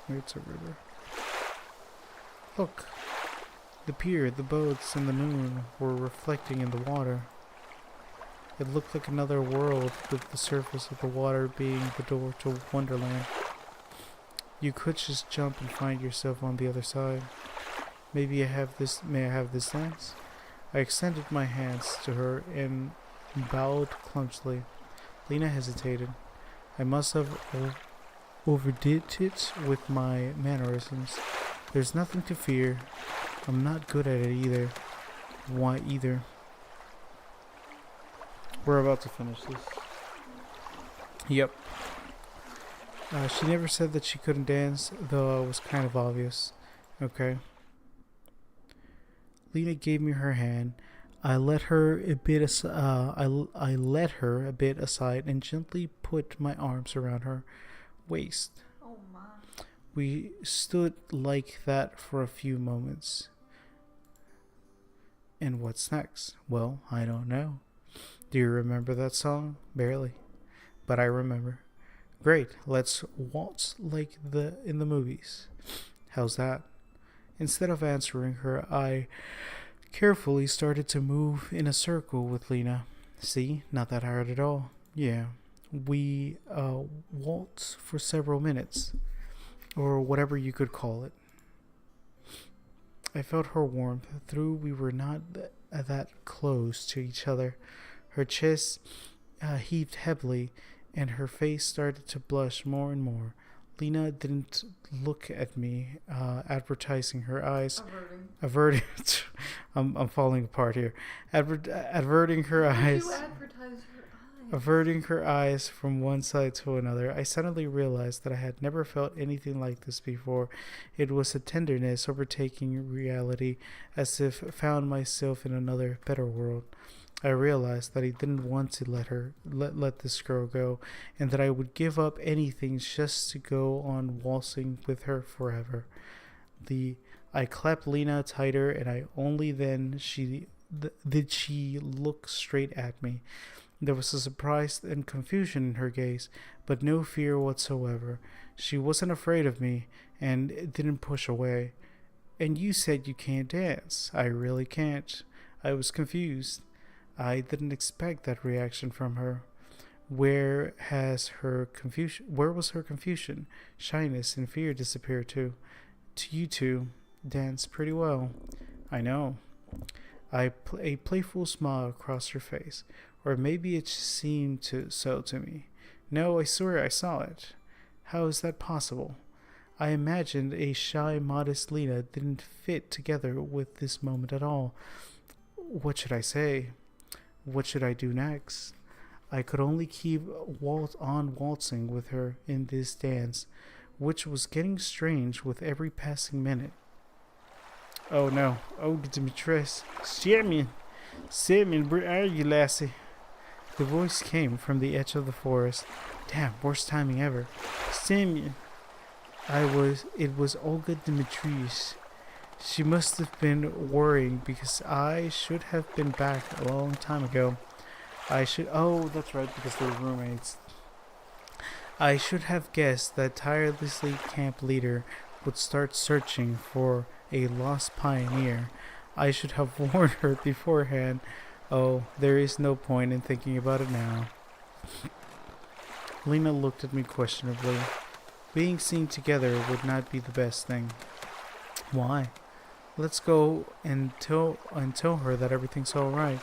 S1: It's a river. Look, the pier, the boats, and the moon were reflecting in the water. It looked like another world, with the surface of the water being the door to Wonderland. You could just jump and find yourself on the other side. May I have this dance? I extended my hands to her and bowed clumsily. Lena hesitated. I must have overdid it with my mannerisms. There's nothing to fear. I'm not good at it either. Why either? We're about to finish this. Yep. She never said that she couldn't dance, though it was kind of obvious. Okay. Lena gave me her hand. I let her a bit aside and gently put my arms around her waist.
S2: Oh my.
S1: We stood like that for a few moments. And what's next? Well, I don't know. Do you remember that song? Barely. But I remember. Great, let's waltz like in the movies. How's that? Instead of answering her, I carefully started to move in a circle with Lena. See? Not that hard at all. Yeah. We waltzed for several minutes. Or whatever you could call it. I felt her warmth, though we were not that close to each other. Her chest heaved heavily, and her face started to blush more and more. Lena didn't look at me, advertising her eyes. Averting. I'm falling apart here. Averting her eyes.
S2: You advertise your eyes.
S1: Averting her eyes from one side to another, I suddenly realized that I had never felt anything like this before. It was a tenderness overtaking reality, as if I found myself in another, better world. I realized that I didn't want to let this girl go, and that I would give up anything just to go on waltzing with her forever. I clapped Lena tighter, and only then did she look straight at me. There was a surprise and confusion in her gaze, but no fear whatsoever. She wasn't afraid of me, and didn't push away. And you said you can't dance. I really can't. I was confused. I didn't expect that reaction from her. Where was her confusion? Shyness and fear disappeared too. You two dance pretty well. I know. A playful smile crossed her face. Or maybe it just seemed so to me. No, I swear I saw it. How is that possible? I imagined a shy, modest Lena didn't fit together with this moment at all. What should I say? What should I do next? I could only keep waltzing with her in this dance, which was getting strange with every passing minute. Oh no. Oh, Demetrius. Simeon, where are you, lassie? The voice came from the edge of the forest. Damn, worst timing ever. Simeon. It was Olga Demetrius. She must have been worrying because I should have been back a long time ago. Oh, that's right, because they were roommates. I should have guessed that tirelessly camp leader would start searching for a lost pioneer. I should have warned her beforehand. Oh, there is no point in thinking about it now. Lena looked at me questionably. Being seen together would not be the best thing. Why? Let's go and tell her that everything's alright.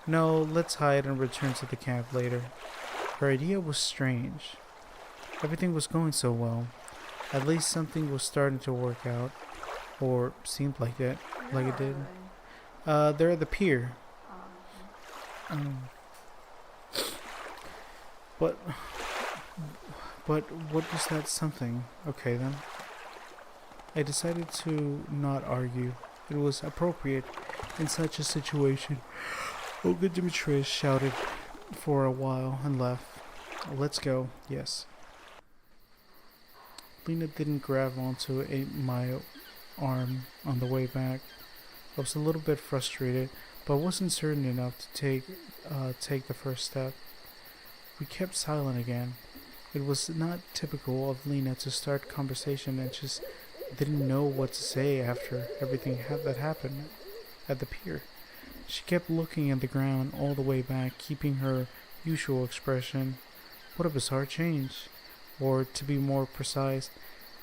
S1: No, let's hide and return to the camp later. Her idea was strange. Everything was going so well. At least something was starting to work out. Or seemed like it. Like it did. They're at the pier. But But what was that something? Okay then. I decided to not argue. It was appropriate in such a situation. Olga Dimitrievich shouted for a while and left. Let's go, yes. Lena didn't grab onto my arm on the way back. I was a little bit frustrated, but wasn't certain enough to take the first step. We kept silent again. It was not typical of Lena to start conversation and just didn't know what to say after everything that happened at the pier. She kept looking at the ground all the way back, keeping her usual expression. What a bizarre change. Or to be more precise,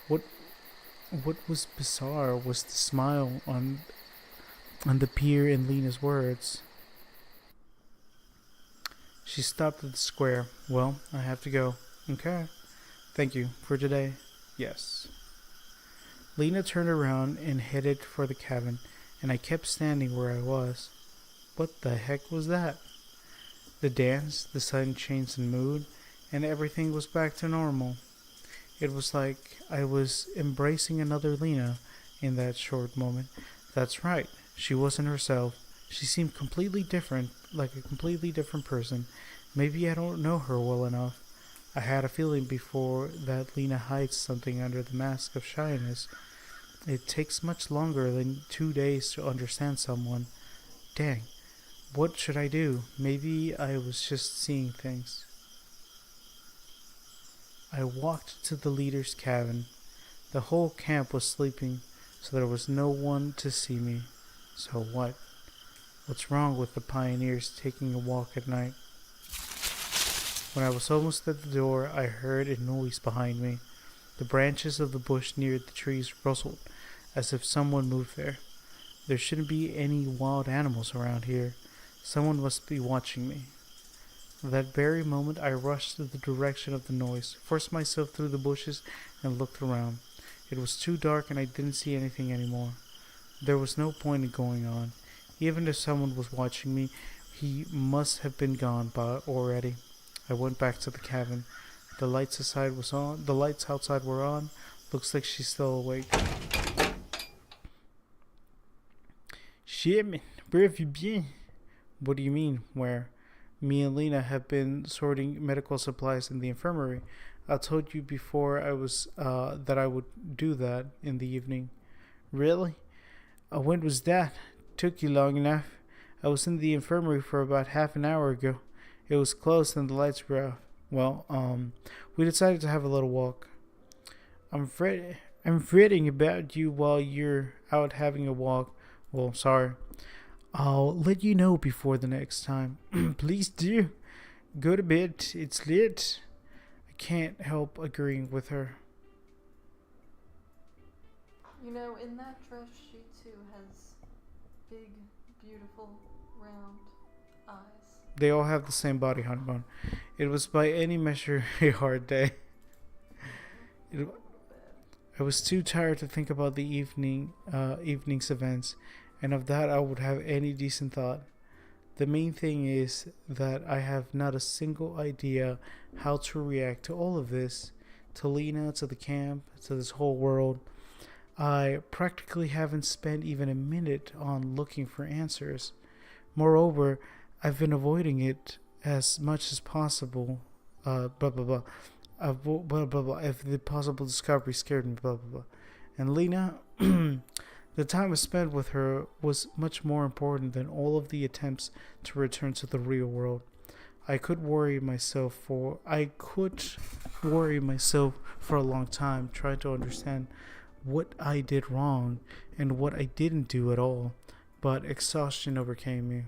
S1: what was bizarre was the smile on the pier in Lena's words. She stopped at the square. Well, I have to go. Okay. Thank you for today. Yes. Lena turned around and headed for the cabin, and I kept standing where I was. What the heck was that? The dance, the sudden change in mood, and everything was back to normal. It was like I was embracing another Lena in that short moment. That's right, she wasn't herself. She seemed completely different, like a completely different person. Maybe I don't know her well enough. I had a feeling before that Lena hides something under the mask of shyness. It takes much longer than 2 days to understand someone. Dang, what should I do? Maybe I was just seeing things. I walked to the leader's cabin. The whole camp was sleeping, so there was no one to see me. So what? What's wrong with the pioneers taking a walk at night? When I was almost at the door, I heard a noise behind me. The branches of the bush near the trees rustled, as if someone moved there. There shouldn't be any wild animals around here. Someone must be watching me. That very moment, I rushed to the direction of the noise, forced myself through the bushes, and looked around. It was too dark and I didn't see anything anymore. There was no point in going on. Even if someone was watching me, he must have been gone by already. I went back to the cabin. The lights outside were on. Looks like she's still awake. Shit, man. Where have you been? What do you mean, where? Me and Lena have been sorting medical supplies in the infirmary. I told you before that I would do that in the evening. Really? When was that? Took you long enough. I was in the infirmary for about half an hour ago. It was closed and the lights were off. Well, we decided to have a little walk. I'm fretting about you while you're out having a walk. Well, sorry. I'll let you know before the next time. Please do. Go to bed. It's late. I can't help agreeing with her.
S2: You know, in that dress, she too has big, beautiful, round eyes.
S1: They all have the same body, Hanbon. It was by any measure a hard day. I was too tired to think about the evening's events, and of that I would have any decent thought. The main thing is that I have not a single idea how to react to all of this, to Lena, to the camp, to this whole world. I practically haven't spent even a minute on looking for answers. Moreover, I've been avoiding it as much as possible. Blah blah blah. Blah blah blah. If the possible discovery scared me. Blah blah blah. And Lena, the time I spent with her was much more important than all of the attempts to return to the real world. I could worry myself for a long time trying to understand what I did wrong and what I didn't do at all, but exhaustion overcame me.